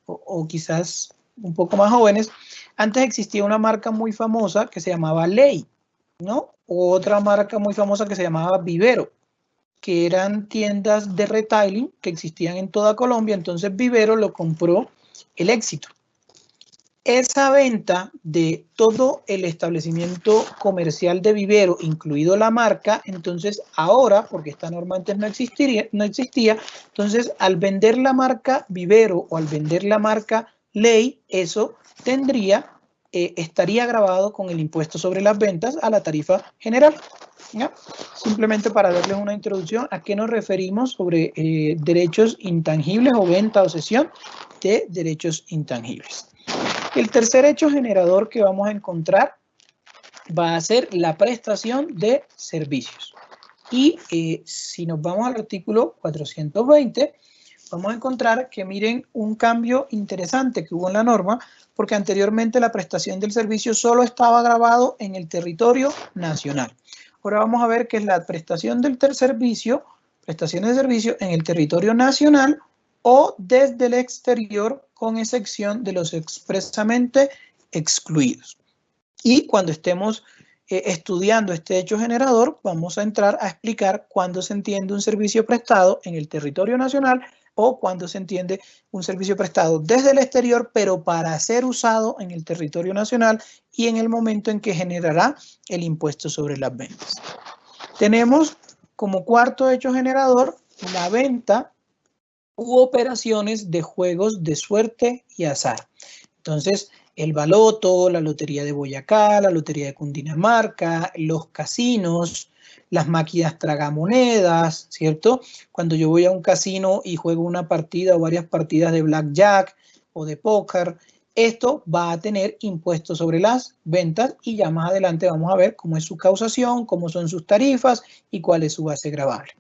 B: o quizás un poco más jóvenes. Antes existía una marca muy famosa que se llamaba Ley, ¿no? O otra marca muy famosa que se llamaba Vivero, que eran tiendas de retailing que existían en toda Colombia. Entonces Vivero lo compró el Éxito. Esa venta de todo el establecimiento comercial de Vivero, incluido la marca, entonces ahora, porque esta norma antes no existía, entonces al vender la marca Vivero o al vender la marca Ley, eso estaría grabado con el impuesto sobre las ventas a la tarifa general. ¿Ya? Simplemente para darles una introducción a qué nos referimos sobre derechos intangibles o venta o cesión de derechos intangibles. El tercer hecho generador que vamos a encontrar va a ser la prestación de servicios. Y si nos vamos al artículo 420, vamos a encontrar que miren un cambio interesante que hubo en la norma, porque anteriormente la prestación del servicio solo estaba grabado en el territorio nacional. Ahora vamos a ver que es la prestación del servicio, prestaciones de servicio en el territorio nacional o desde el exterior, con excepción de los expresamente excluidos. Y cuando estemos estudiando este hecho generador, vamos a entrar a explicar cuándo se entiende un servicio prestado en el territorio nacional o cuándo se entiende un servicio prestado desde el exterior, pero para ser usado en el territorio nacional y en el momento en que generará el impuesto sobre las ventas. Tenemos como cuarto hecho generador la venta u operaciones de juegos de suerte y azar. Entonces, el baloto, la lotería de Boyacá, la lotería de Cundinamarca, los casinos, las máquinas tragamonedas, ¿cierto? Cuando yo voy a un casino y juego una partida o varias partidas de blackjack o de póker, esto va a tener impuestos sobre las ventas y ya más adelante vamos a ver cómo es su causación, cómo son sus tarifas y cuál es su base gravable.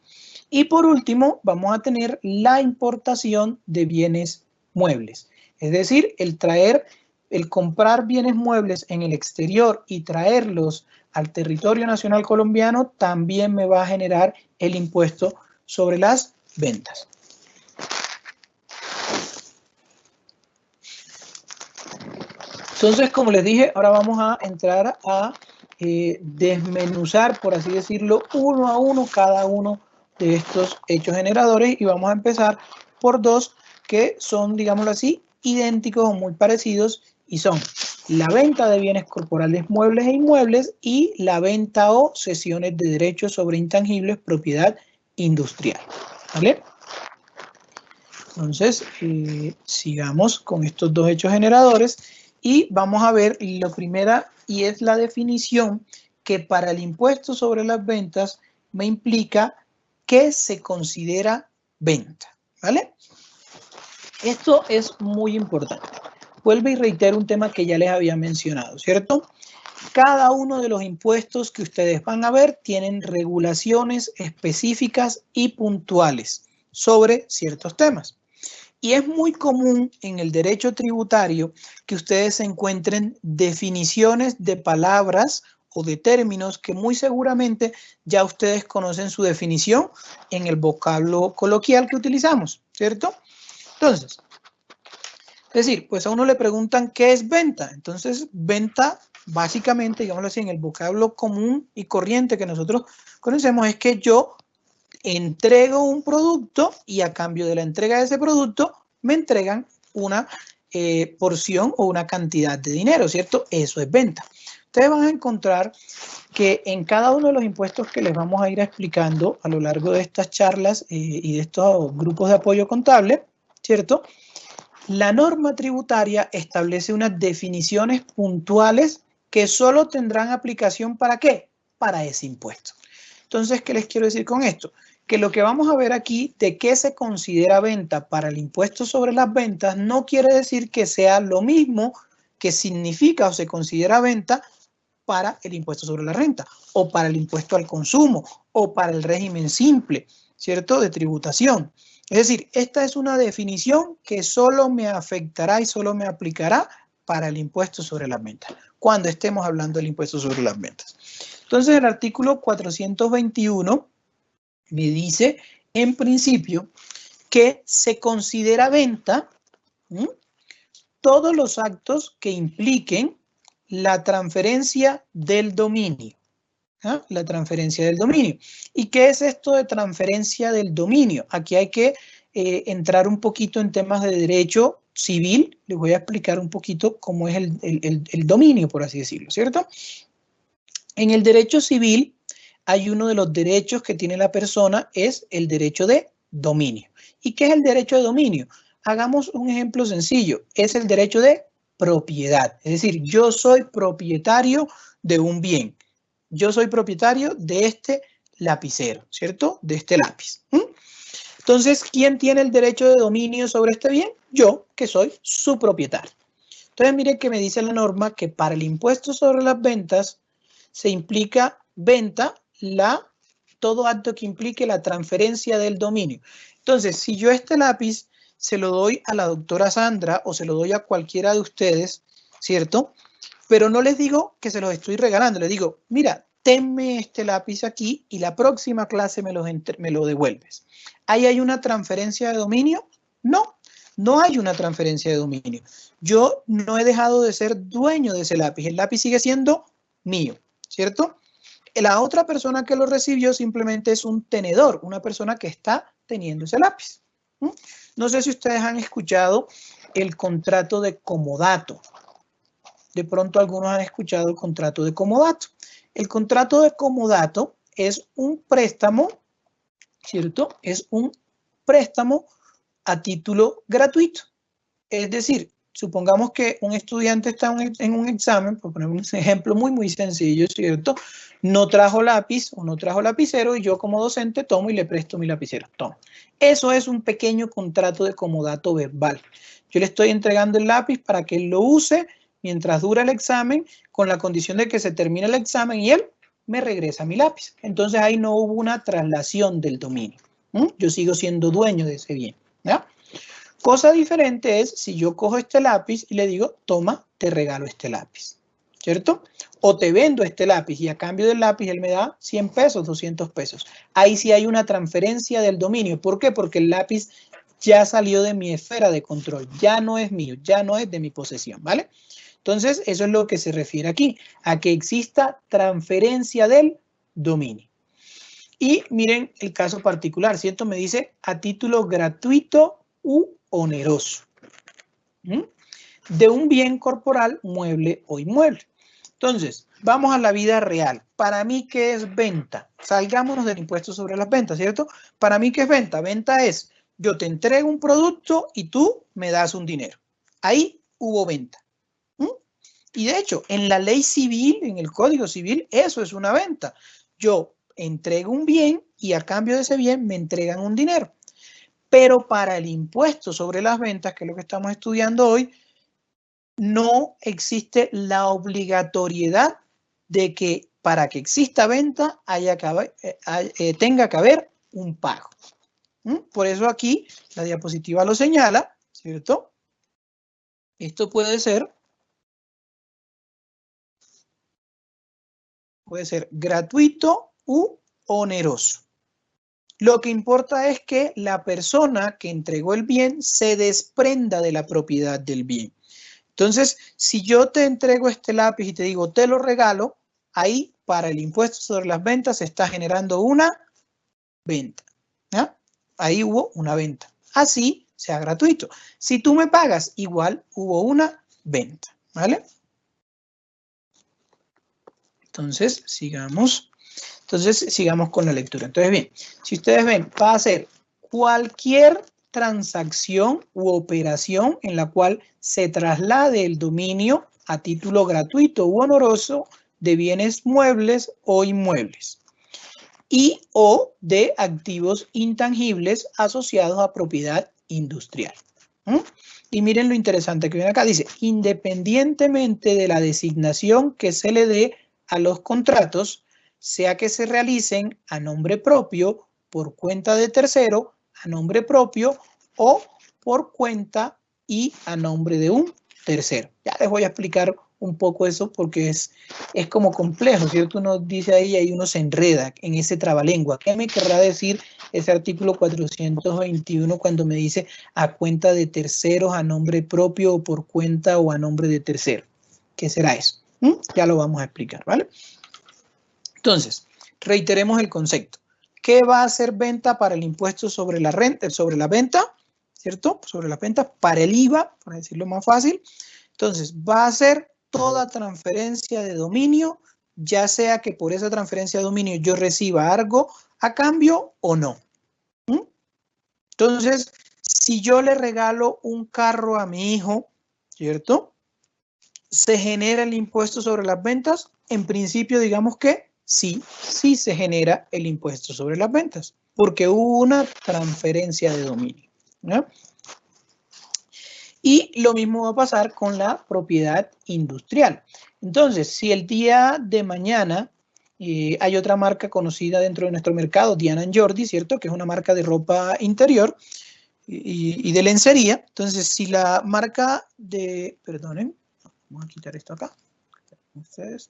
B: Y por último, vamos a tener la importación de bienes muebles. Es decir, el comprar bienes muebles en el exterior y traerlos al territorio nacional colombiano también me va a generar el impuesto sobre las ventas. Entonces, como les dije, ahora vamos a entrar a desmenuzar, por así decirlo, uno a uno cada uno de estos hechos generadores y vamos a empezar por dos que son, digámoslo así, idénticos o muy parecidos y son la venta de bienes corporales muebles e inmuebles y la venta o cesiones de derechos sobre intangibles propiedad industrial. ¿Vale? Entonces, sigamos con estos dos hechos generadores y vamos a ver la primera y es la definición que para el impuesto sobre las ventas me implica ¿qué se considera venta? ¿Vale? Esto es muy importante. Vuelvo y reitero un tema que ya les había mencionado, ¿cierto? Cada uno de los impuestos que ustedes van a ver tienen regulaciones específicas y puntuales sobre ciertos temas. Y es muy común en el derecho tributario que ustedes encuentren definiciones de palabras o de términos que muy seguramente ya ustedes conocen su definición en el vocablo coloquial que utilizamos, ¿cierto? Entonces, es decir, pues a uno le preguntan ¿qué es venta? Entonces, venta, básicamente, digámoslo así, en el vocablo común y corriente que nosotros conocemos es que yo entrego un producto y a cambio de la entrega de ese producto me entregan una porción o una cantidad de dinero, ¿cierto? Eso es venta. Ustedes van a encontrar que en cada uno de los impuestos que les vamos a ir explicando a lo largo de estas charlas y de estos grupos de apoyo contable, ¿cierto? La norma tributaria establece unas definiciones puntuales que solo tendrán aplicación ¿para qué? Para ese impuesto. Entonces, ¿qué les quiero decir con esto? que lo que vamos a ver aquí de qué se considera venta para el impuesto sobre las ventas no quiere decir que sea lo mismo que significa o se considera venta para el impuesto sobre la renta o para el impuesto al consumo o para el régimen simple, ¿cierto? De tributación. Es decir, esta es una definición que solo me afectará y solo me aplicará para el impuesto sobre las ventas, cuando estemos hablando del impuesto sobre las ventas. Entonces, el artículo 421 me dice, en principio, que se considera venta todos los actos que impliquen la transferencia del dominio. La transferencia del dominio. ¿Y qué es esto de transferencia del dominio? Aquí hay que entrar un poquito en temas de derecho civil. Les voy a explicar un poquito cómo es el dominio, por así decirlo, ¿cierto? En el derecho civil hay uno de los derechos que tiene la persona, es el derecho de dominio. ¿Y qué es el derecho de dominio? Hagamos un ejemplo sencillo. Es el derecho de propiedad. Es decir, yo soy propietario de un bien. Yo soy propietario de este lapicero, ¿cierto? De este lápiz. Entonces, ¿quién tiene el derecho de dominio sobre este bien? Yo, que soy su propietario. Entonces, miren que me dice la norma que para el impuesto sobre las ventas se implica venta todo acto que implique la transferencia del dominio. Entonces, si yo este lápiz se lo doy a la doctora Sandra o se lo doy a cualquiera de ustedes, ¿cierto? Pero no les digo que se los estoy regalando, les digo, mira, tenme este lápiz aquí y la próxima clase me lo devuelves. ¿Ahí hay una transferencia de dominio? No, no hay una transferencia de dominio. Yo no he dejado de ser dueño de ese lápiz, el lápiz sigue siendo mío, ¿cierto? La otra persona que lo recibió simplemente es un tenedor, una persona que está teniendo ese lápiz. No sé si ustedes han escuchado el contrato de comodato. De pronto algunos han escuchado el contrato de comodato. El contrato de comodato es un préstamo, ¿cierto? Es un préstamo a título gratuito. Es decir, supongamos que un estudiante está en un examen, por poner un ejemplo muy sencillo, ¿cierto? No trajo lápiz o no trajo lapicero y yo como docente tomo y le presto mi lapicero. Toma. Eso es un pequeño contrato de comodato verbal. Yo le estoy entregando el lápiz para que él lo use mientras dura el examen, con la condición de que se termine el examen y él me regresa mi lápiz. Entonces ahí no hubo una traslación del dominio. Yo sigo siendo dueño de ese bien, ¿ya? Cosa diferente es si yo cojo este lápiz y le digo, toma, te regalo este lápiz, ¿cierto? O te vendo este lápiz y a cambio del lápiz él me da 100 pesos, 200 pesos. Ahí sí hay una transferencia del dominio. ¿Por qué? Porque el lápiz ya salió de mi esfera de control, ya no es mío, ya no es de mi posesión, ¿vale? Entonces, eso es lo que se refiere aquí, a que exista transferencia del dominio. Y miren el caso particular, ¿cierto? Me dice a título gratuito u oneroso. De un bien corporal, mueble o inmueble. Entonces, vamos a la vida real. Para mí, ¿qué es venta? Salgámonos del impuesto sobre las ventas, ¿cierto? Para mí, ¿qué es venta? Venta es, yo te entrego un producto y tú me das un dinero. Ahí hubo venta. Y de hecho, en la ley civil, en el Código Civil, eso es una venta. Yo entrego un bien y a cambio de ese bien me entregan un dinero. Pero para el impuesto sobre las ventas, que es lo que estamos estudiando hoy, no existe la obligatoriedad de que para que exista venta tenga que haber un pago. Por eso aquí la diapositiva lo señala, ¿cierto? Esto puede ser gratuito u oneroso. Lo que importa es que la persona que entregó el bien se desprenda de la propiedad del bien. Entonces, si yo te entrego este lápiz y te digo, te lo regalo, ahí para el impuesto sobre las ventas se está generando una venta. ¿Ya? Ahí hubo una venta. Así sea gratuito. Si tú me pagas, igual hubo una venta. ¿Vale? Entonces, sigamos con la lectura. Entonces, bien, si ustedes ven, va a ser cualquier transacción u operación en la cual se traslade el dominio a título gratuito u oneroso de bienes muebles o inmuebles. y o de activos intangibles asociados a propiedad industrial. Y miren lo interesante que viene acá. Dice, independientemente de la designación que se le dé a los contratos, sea que se realicen a nombre propio, por cuenta de tercero, a nombre propio o por cuenta y a nombre de un tercero. Ya les voy a explicar un poco eso porque es como complejo, ¿cierto? Uno dice ahí y uno se enreda en ese trabalengua. ¿Qué me querrá decir ese artículo 421 cuando me dice a cuenta de terceros, a nombre propio o por cuenta o a nombre de tercero? ¿Qué será eso? Ya lo vamos a explicar, ¿vale? Entonces, reiteremos el concepto. ¿Qué va a ser venta para el impuesto sobre la renta, sobre la venta? ¿Cierto? Sobre la venta, para el IVA, para decirlo más fácil. Entonces, va a ser toda transferencia de dominio, ya sea que por esa transferencia de dominio yo reciba algo a cambio o no. Entonces, si yo le regalo un carro a mi hijo, ¿cierto? ¿Se genera el impuesto sobre las ventas? En principio, digamos que sí se genera el impuesto sobre las ventas, porque hubo una transferencia de dominio, ¿no? Y lo mismo va a pasar con la propiedad industrial. Entonces, si el día de mañana hay otra marca conocida dentro de nuestro mercado, Diana & Jordi, ¿cierto? Que es una marca de ropa interior y de lencería. Entonces, si la marca de, perdonen, vamos a quitar esto acá. Entonces,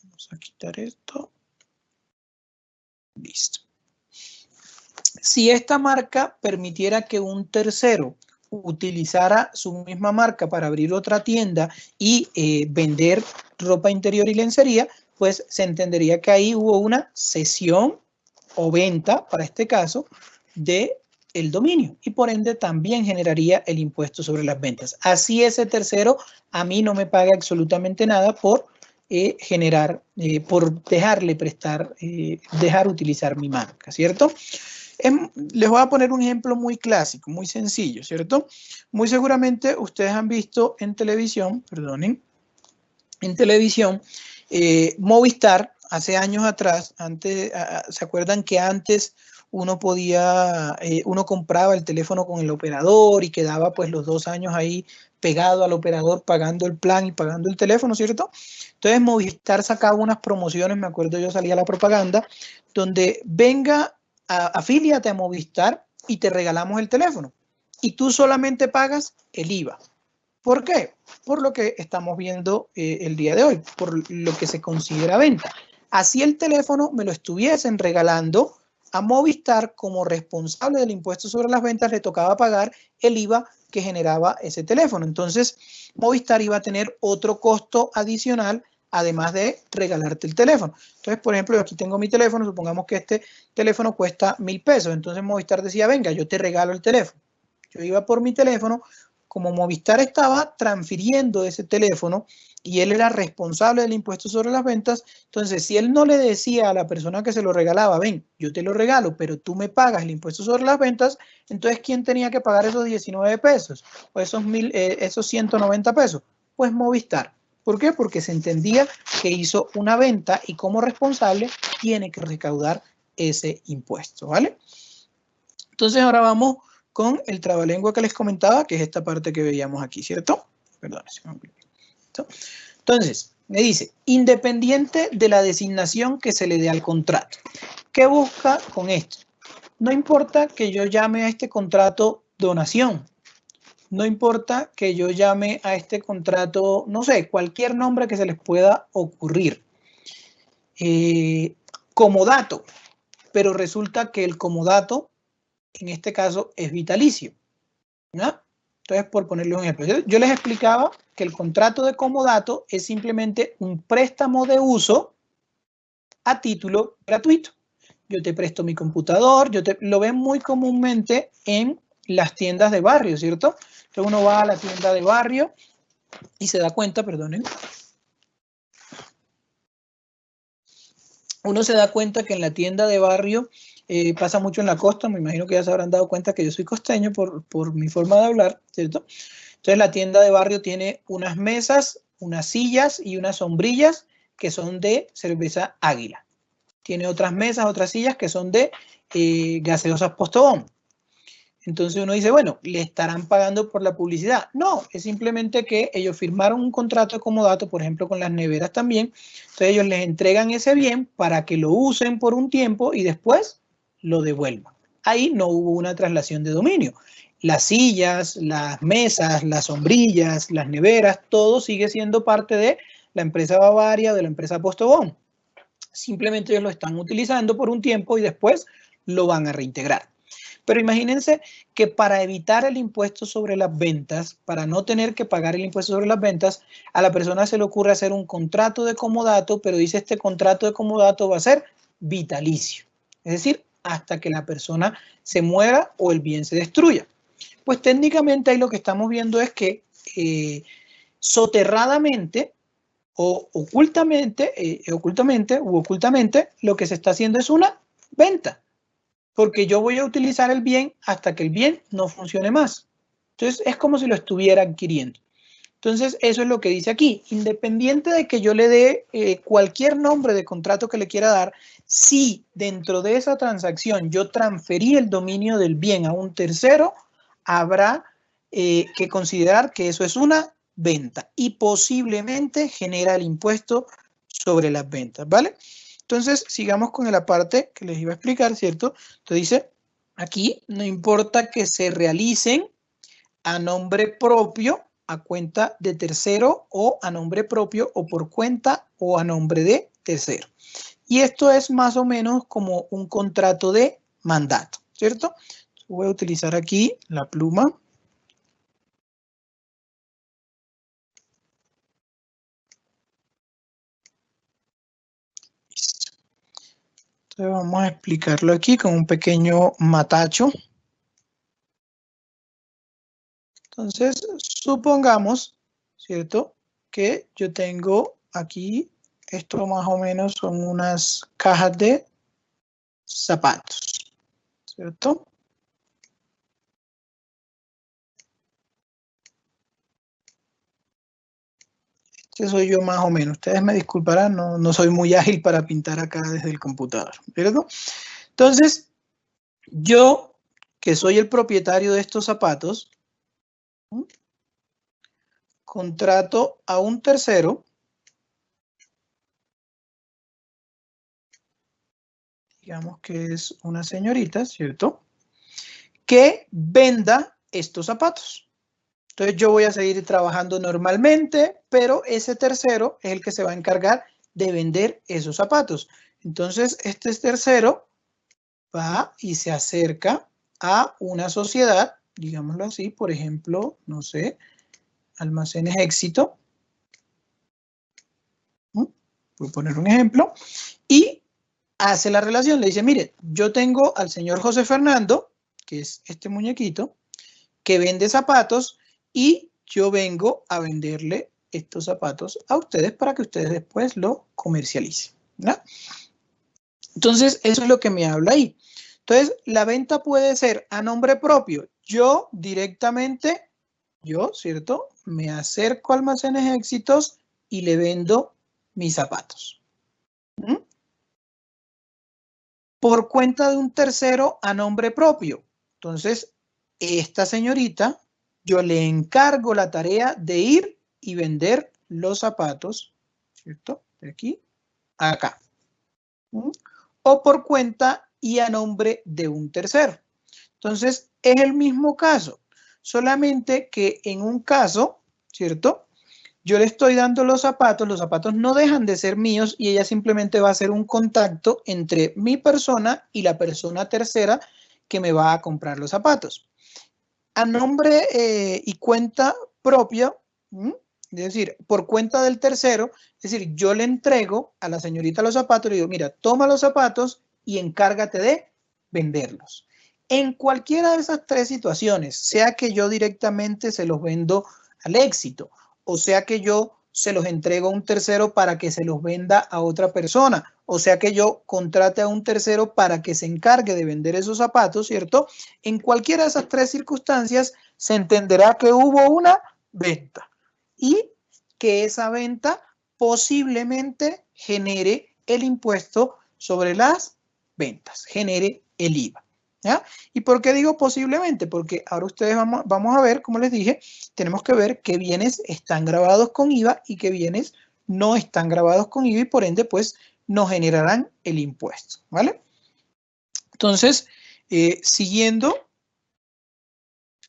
B: vamos a quitar esto. Listo. Si esta marca permitiera que un tercero utilizara su misma marca para abrir otra tienda y vender ropa interior y lencería, pues se entendería que ahí hubo una cesión o venta, para este caso, de el dominio y por ende también generaría el impuesto sobre las ventas. Así ese tercero a mí no me paga absolutamente nada por por dejarle prestar, dejar utilizar mi marca, ¿cierto? Les voy a poner un ejemplo muy clásico, muy sencillo, ¿cierto? Muy seguramente ustedes han visto en televisión, perdonen, en televisión, Movistar, hace años atrás, antes, ¿se acuerdan que antes uno podía, uno compraba el teléfono con el operador y quedaba pues los 2 años ahí pegado al operador pagando el plan y pagando el teléfono, ¿cierto? Entonces Movistar sacaba unas promociones, me acuerdo yo salía la propaganda, donde venga, afíliate a Movistar y te regalamos el teléfono. Y tú solamente pagas el IVA. ¿Por qué? Por lo que estamos viendo el día de hoy, por lo que se considera venta. Así el teléfono me lo estuviesen regalando, a Movistar como responsable del impuesto sobre las ventas le tocaba pagar el IVA que generaba ese teléfono. Entonces, Movistar iba a tener otro costo adicional además de regalarte el teléfono. Entonces, por ejemplo, yo aquí tengo mi teléfono, supongamos que este teléfono cuesta 1.000 pesos. Entonces Movistar decía, venga, yo te regalo el teléfono. Yo iba por mi teléfono, como Movistar estaba transfiriendo ese teléfono y él era responsable del impuesto sobre las ventas, entonces si él no le decía a la persona que se lo regalaba, ven, yo te lo regalo, pero tú me pagas el impuesto sobre las ventas, entonces ¿quién tenía que pagar esos 19 pesos o esos 190 pesos? Pues Movistar. ¿Por qué? Porque se entendía que hizo una venta y como responsable tiene que recaudar ese impuesto, ¿vale? Entonces ahora vamos con el trabalengua que les comentaba, que es esta parte que veíamos aquí, ¿cierto? Perdón. Entonces, me dice, independiente de la designación que se le dé al contrato. ¿Qué busca con esto? No importa que yo llame a este contrato donación. No importa que yo llame a este contrato, no sé, cualquier nombre que se les pueda ocurrir. Comodato, pero resulta que el comodato, en este caso, es vitalicio, ¿no? Entonces, por ponerle un ejemplo, yo les explicaba que el contrato de comodato es simplemente un préstamo de uso a título gratuito. Yo te presto mi computador, lo ven muy comúnmente en las tiendas de barrio, ¿cierto? Entonces uno va a la tienda de barrio y se da cuenta, perdonen, uno se da cuenta que en la tienda de barrio pasa mucho en la costa, me imagino que ya se habrán dado cuenta que yo soy costeño por mi forma de hablar, ¿cierto? Entonces la tienda de barrio tiene unas mesas, unas sillas y unas sombrillas que son de cerveza Águila. Tiene otras mesas, otras sillas que son de gaseosas Postobón. Entonces uno dice, bueno, ¿le estarán pagando por la publicidad? No, es simplemente que ellos firmaron un contrato de comodato, por ejemplo, con las neveras también. Entonces ellos les entregan ese bien para que lo usen por un tiempo y después lo devuelvan. Ahí no hubo una traslación de dominio. Las sillas, las mesas, las sombrillas, las neveras, todo sigue siendo parte de la empresa Bavaria o de la empresa Postobón. Simplemente ellos lo están utilizando por un tiempo y después lo van a reintegrar. Pero imagínense que para evitar el impuesto sobre las ventas, para no tener que pagar el impuesto sobre las ventas, a la persona se le ocurre hacer un contrato de comodato, pero dice este contrato de comodato va a ser vitalicio. Es decir, hasta que la persona se muera o el bien se destruya. Pues técnicamente ahí lo que estamos viendo es que soterradamente o ocultamente lo que se está haciendo es una venta. Porque yo voy a utilizar el bien hasta que el bien no funcione más. Entonces, es como si lo estuviera adquiriendo. Entonces, eso es lo que dice aquí. Independiente de que yo le dé cualquier nombre de contrato que le quiera dar, si dentro de esa transacción yo transferí el dominio del bien a un tercero, habrá que considerar que eso es una venta y posiblemente genera el impuesto sobre las ventas, ¿vale? Entonces, sigamos con la parte que les iba a explicar, ¿cierto? Entonces dice, aquí no importa que se realicen a nombre propio, a cuenta de tercero o a nombre propio o por cuenta o a nombre de tercero. Y esto es más o menos como un contrato de mandato, ¿cierto? Voy a utilizar aquí la pluma. Entonces vamos a explicarlo aquí con un pequeño matacho. Entonces, supongamos, ¿cierto? Que yo tengo aquí, esto más o menos son unas cajas de zapatos, ¿cierto? Este soy yo más o menos. Ustedes me disculparán, no soy muy ágil para pintar acá desde el computador, ¿cierto? Entonces, yo, que soy el propietario de estos zapatos, contrato a un tercero, digamos que es una señorita, ¿cierto? Que venda estos zapatos. Entonces yo voy a seguir trabajando normalmente, pero ese tercero es el que se va a encargar de vender esos zapatos. Entonces este tercero va y se acerca a una sociedad, digámoslo así, por ejemplo, no sé, Almacenes Éxito. Voy a poner un ejemplo. Y hace la relación, le dice, mire, yo tengo al señor José Fernando, que es este muñequito, que vende zapatos y yo vengo a venderle estos zapatos a ustedes para que ustedes después lo comercialicen, ¿no? Entonces, eso es lo que me habla ahí. Entonces, la venta puede ser a nombre propio. Yo directamente, ¿cierto? Me acerco a Almacenes Éxitos y le vendo mis zapatos. ¿Mm? Por cuenta de un tercero a nombre propio. Entonces, esta señorita, yo le encargo la tarea de ir y vender los zapatos, ¿cierto? De aquí a acá. O por cuenta y a nombre de un tercero. Entonces, es el mismo caso, solamente que en un caso, ¿cierto? Yo le estoy dando los zapatos no dejan de ser míos y ella simplemente va a hacer un contacto entre mi persona y la persona tercera que me va a comprar los zapatos. A nombre y cuenta propia, es decir, por cuenta del tercero, es decir, yo le entrego a la señorita los zapatos y le digo, mira, toma los zapatos y encárgate de venderlos. En cualquiera de esas tres situaciones, sea que yo directamente se los vendo al Éxito, o sea que yo se los entrego a un tercero para que se los venda a otra persona, o sea que yo contrate a un tercero para que se encargue de vender esos zapatos, ¿cierto? En cualquiera de esas tres circunstancias se entenderá que hubo una venta y que esa venta posiblemente genere el impuesto sobre las ventas, genere el IVA. ¿Ya? ¿Y por qué digo posiblemente? Porque ahora ustedes vamos a ver, como les dije, tenemos que ver qué bienes están grabados con IVA y qué bienes no están grabados con IVA y por ende, pues, no generarán el impuesto, ¿vale? Entonces, siguiendo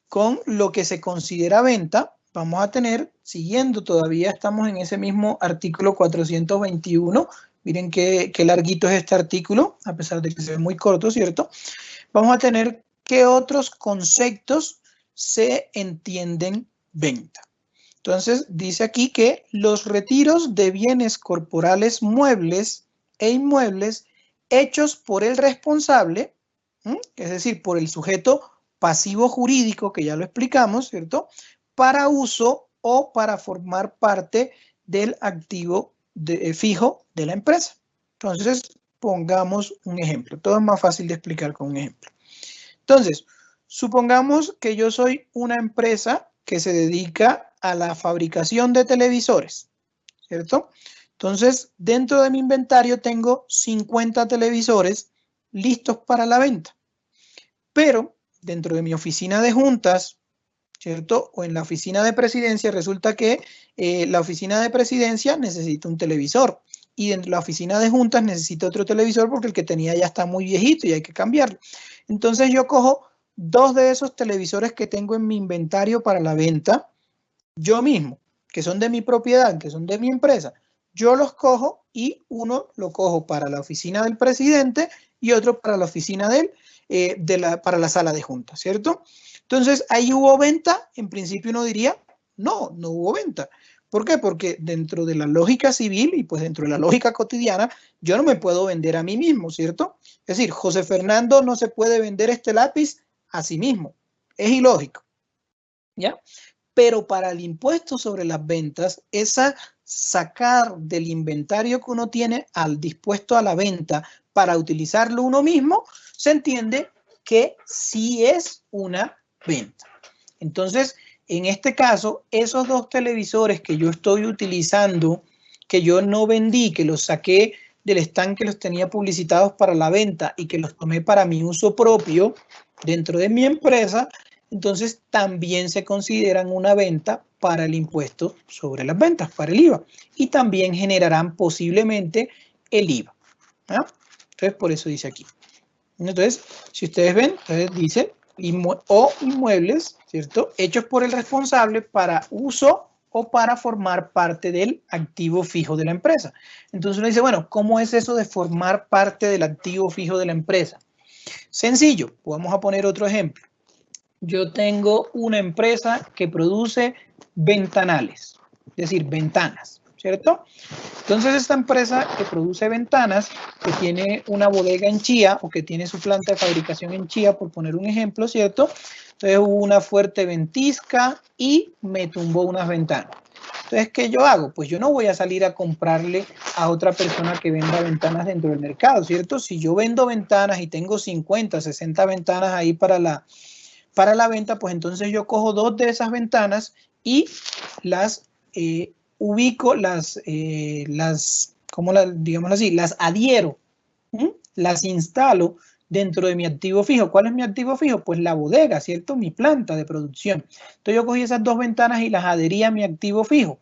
B: con lo que se considera venta, vamos a tener, siguiendo, todavía estamos en ese mismo artículo 421. Miren qué larguito es este artículo, a pesar de que se ve muy corto, ¿cierto? Vamos a tener qué otros conceptos se entienden venta. Entonces, dice aquí que los retiros de bienes corporales muebles e inmuebles hechos por el responsable, es decir, por el sujeto pasivo jurídico, que ya lo explicamos, ¿cierto? Para uso o para formar parte del activo fijo de la empresa. Entonces, pongamos un ejemplo. Todo es más fácil de explicar con un ejemplo. Entonces, supongamos que yo soy una empresa que se dedica a la fabricación de televisores, ¿cierto? Entonces, dentro de mi inventario tengo 50 televisores listos para la venta. Pero dentro de mi oficina de juntas, ¿cierto? O en la oficina de presidencia, resulta que la oficina de presidencia necesita un televisor y dentro de la oficina de juntas necesita otro televisor porque el que tenía ya está muy viejito y hay que cambiarlo. Entonces yo cojo 2 de esos televisores que tengo en mi inventario para la venta, yo mismo, que son de mi propiedad, que son de mi empresa. Yo los cojo y uno lo cojo para la oficina del presidente y otro para la oficina para la sala de juntas, ¿cierto? Entonces, ¿ahí hubo venta? En principio uno diría, no hubo venta. ¿Por qué? Porque dentro de la lógica civil y pues dentro de la lógica cotidiana, yo no me puedo vender a mí mismo, ¿cierto? Es decir, José Fernando no se puede vender este lápiz a sí mismo. Es ilógico, ¿ya? Pero para el impuesto sobre las ventas, esa sacar del inventario que uno tiene al dispuesto a la venta para utilizarlo uno mismo, se entiende que sí es una venta. Entonces, en este caso, esos 2 televisores que yo estoy utilizando, que yo no vendí, que los saqué del stand que los tenía publicitados para la venta y que los tomé para mi uso propio dentro de mi empresa, entonces también se consideran una venta para el impuesto sobre las ventas, para el IVA. Y también generarán posiblemente el IVA. ¿Ah? Entonces, por eso dice aquí. Entonces, si ustedes ven, entonces dice o inmuebles, ¿cierto? Hechos por el responsable para uso o para formar parte del activo fijo de la empresa. Entonces uno dice, bueno, ¿cómo es eso de formar parte del activo fijo de la empresa? Sencillo, vamos a poner otro ejemplo. Yo tengo una empresa que produce ventanales, es decir, ventanas, ¿cierto? Entonces esta empresa que produce ventanas, que tiene una bodega en Chía o que tiene su planta de fabricación en Chía, por poner un ejemplo, ¿cierto? Entonces hubo una fuerte ventisca y me tumbó unas ventanas. Entonces, ¿qué yo hago? Pues yo no voy a salir a comprarle a otra persona que venda ventanas dentro del mercado, ¿cierto? Si yo vendo ventanas y tengo 50, 60 ventanas ahí para la venta, pues entonces yo cojo 2 de esas ventanas y las ubico, digámoslo así, las adhiero, las instalo dentro de mi activo fijo. ¿Cuál es mi activo fijo? Pues la bodega, ¿cierto? Mi planta de producción. Entonces yo cogí esas 2 ventanas y las adherí a mi activo fijo.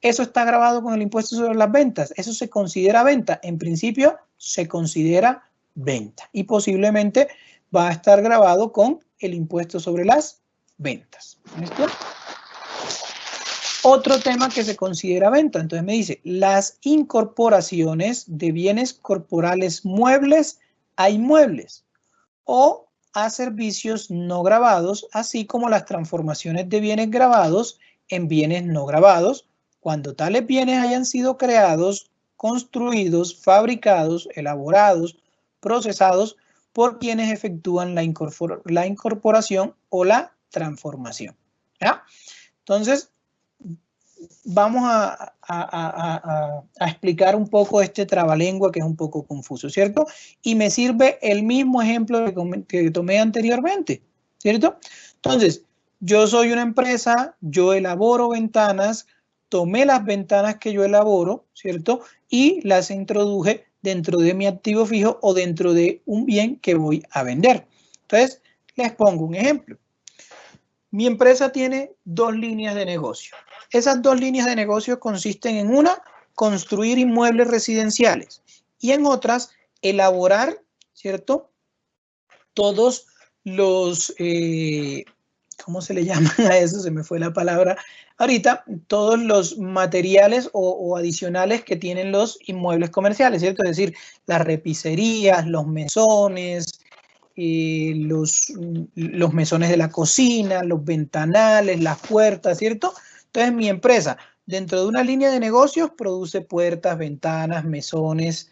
B: Eso está grabado con el impuesto sobre las ventas. ¿Eso se considera venta? En principio se considera venta y posiblemente va a estar grabado con el impuesto sobre las ventas. ¿Listo? Otro tema que se considera venta. Entonces me dice, las incorporaciones de bienes corporales muebles a inmuebles o a servicios no grabados, así como las transformaciones de bienes grabados en bienes no grabados, cuando tales bienes hayan sido creados, construidos, fabricados, elaborados, procesados por quienes efectúan la incorporación o la transformación. ¿Ya? Entonces, vamos a explicar un poco este trabalengua que es un poco confuso, ¿cierto? Y me sirve el mismo ejemplo que tomé anteriormente, ¿cierto? Entonces, yo soy una empresa, yo elaboro ventanas, tomé las ventanas que yo elaboro, ¿cierto? y las introduje dentro de mi activo fijo o dentro de un bien que voy a vender. Entonces, les pongo un ejemplo. Mi empresa tiene 2 líneas de negocio. Esas 2 líneas de negocio consisten en una, construir inmuebles residenciales y en otras, elaborar, ¿cierto? Todos los, ¿cómo se le llama a eso? Se me fue la palabra. Ahorita, todos los materiales o adicionales que tienen los inmuebles comerciales, ¿cierto? Es decir, las repicerías, los mesones, los mesones de la cocina, los ventanales, las puertas, ¿cierto? Entonces, mi empresa, dentro de una línea de negocios, produce puertas, ventanas, mesones,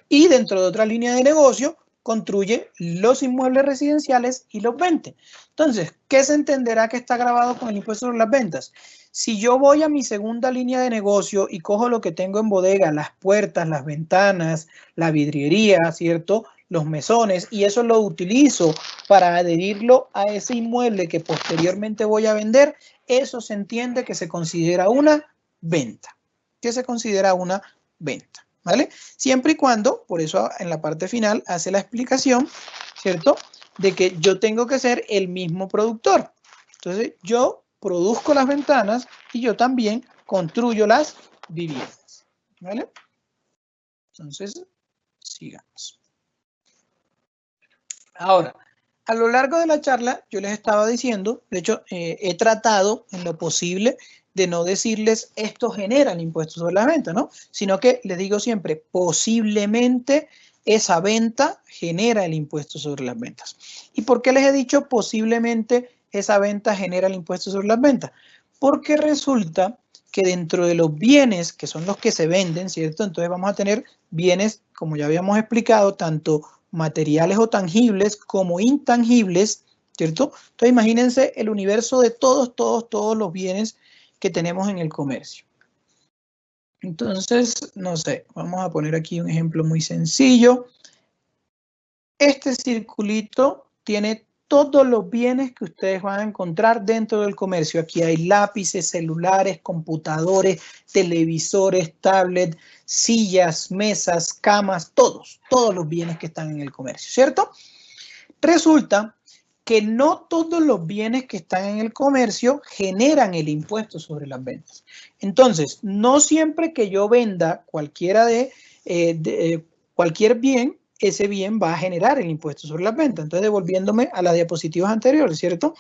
B: y dentro de otra línea de negocio, construye los inmuebles residenciales y los vende. Entonces, ¿qué se entenderá que está grabado con el impuesto sobre las ventas? Si yo voy a mi segunda línea de negocio y cojo lo que tengo en bodega, las puertas, las ventanas, la vidriería, ¿cierto? Los mesones, y eso lo utilizo para adherirlo a ese inmueble que posteriormente voy a vender, eso se entiende que se considera una venta. ¿Qué se considera una venta? ¿Vale? Siempre y cuando, por eso en la parte final hace la explicación, ¿cierto? De que yo tengo que ser el mismo productor. Entonces, yo produzco las ventanas y yo también construyo las viviendas. ¿Vale? Entonces, sigamos. Ahora, a lo largo de la charla, yo les estaba diciendo, de hecho, he tratado en lo posible de no decirles esto genera el impuesto sobre la venta, ¿no? Sino que les digo siempre, posiblemente esa venta genera el impuesto sobre las ventas. ¿Y por qué les he dicho posiblemente esa venta genera el impuesto sobre las ventas? Porque resulta que dentro de los bienes, que son los que se venden, ¿cierto? Entonces vamos a tener bienes, como ya habíamos explicado, tanto materiales o tangibles como intangibles, ¿cierto? Entonces imagínense el universo de todos los bienes que tenemos en el comercio. Entonces, no sé, vamos a poner aquí un ejemplo muy sencillo. Este circulito tiene todos los bienes que ustedes van a encontrar dentro del comercio. Aquí hay lápices, celulares, computadores, televisores, tablets, sillas, mesas, camas, todos los bienes que están en el comercio, ¿cierto? Resulta que no todos los bienes que están en el comercio generan el impuesto sobre las ventas. Entonces, no siempre que yo venda cualquiera cualquier bien, ese bien va a generar el impuesto sobre las ventas. Entonces, devolviéndome a las diapositivas anteriores, ¿cierto?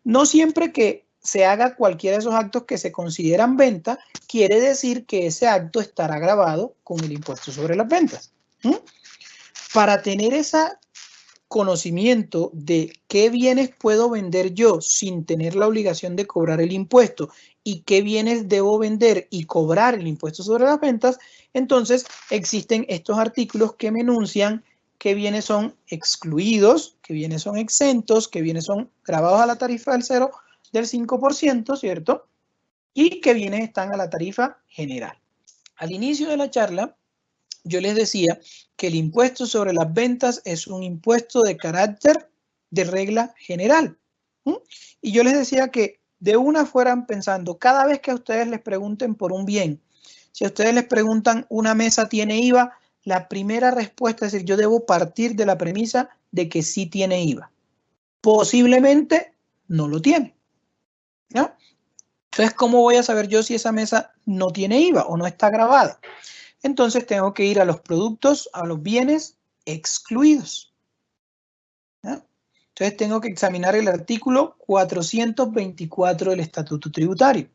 B: No siempre que se haga cualquiera de esos actos que se consideran venta, quiere decir que ese acto estará grabado con el impuesto sobre las ventas. Para tener ese conocimiento de qué bienes puedo vender yo sin tener la obligación de cobrar el impuesto y qué bienes debo vender y cobrar el impuesto sobre las ventas, entonces existen estos artículos que me enuncian qué bienes son excluidos, qué bienes son exentos, qué bienes son grabados a la tarifa del 5%, ¿cierto? Y qué bienes están a la tarifa general. Al inicio de la charla, yo les decía que el impuesto sobre las ventas es un impuesto de carácter de regla general. Y yo les decía que de una fueran pensando, cada vez que a ustedes les pregunten por un bien, si a ustedes les preguntan, ¿una mesa tiene IVA? La primera respuesta es decir, yo debo partir de la premisa de que sí tiene IVA. Posiblemente no lo tiene, ¿no? Entonces, ¿cómo voy a saber yo si esa mesa no tiene IVA o no está grabada? Entonces tengo que ir a los productos, a los bienes excluidos. ¿Ya? Entonces tengo que examinar el artículo 424 del Estatuto Tributario.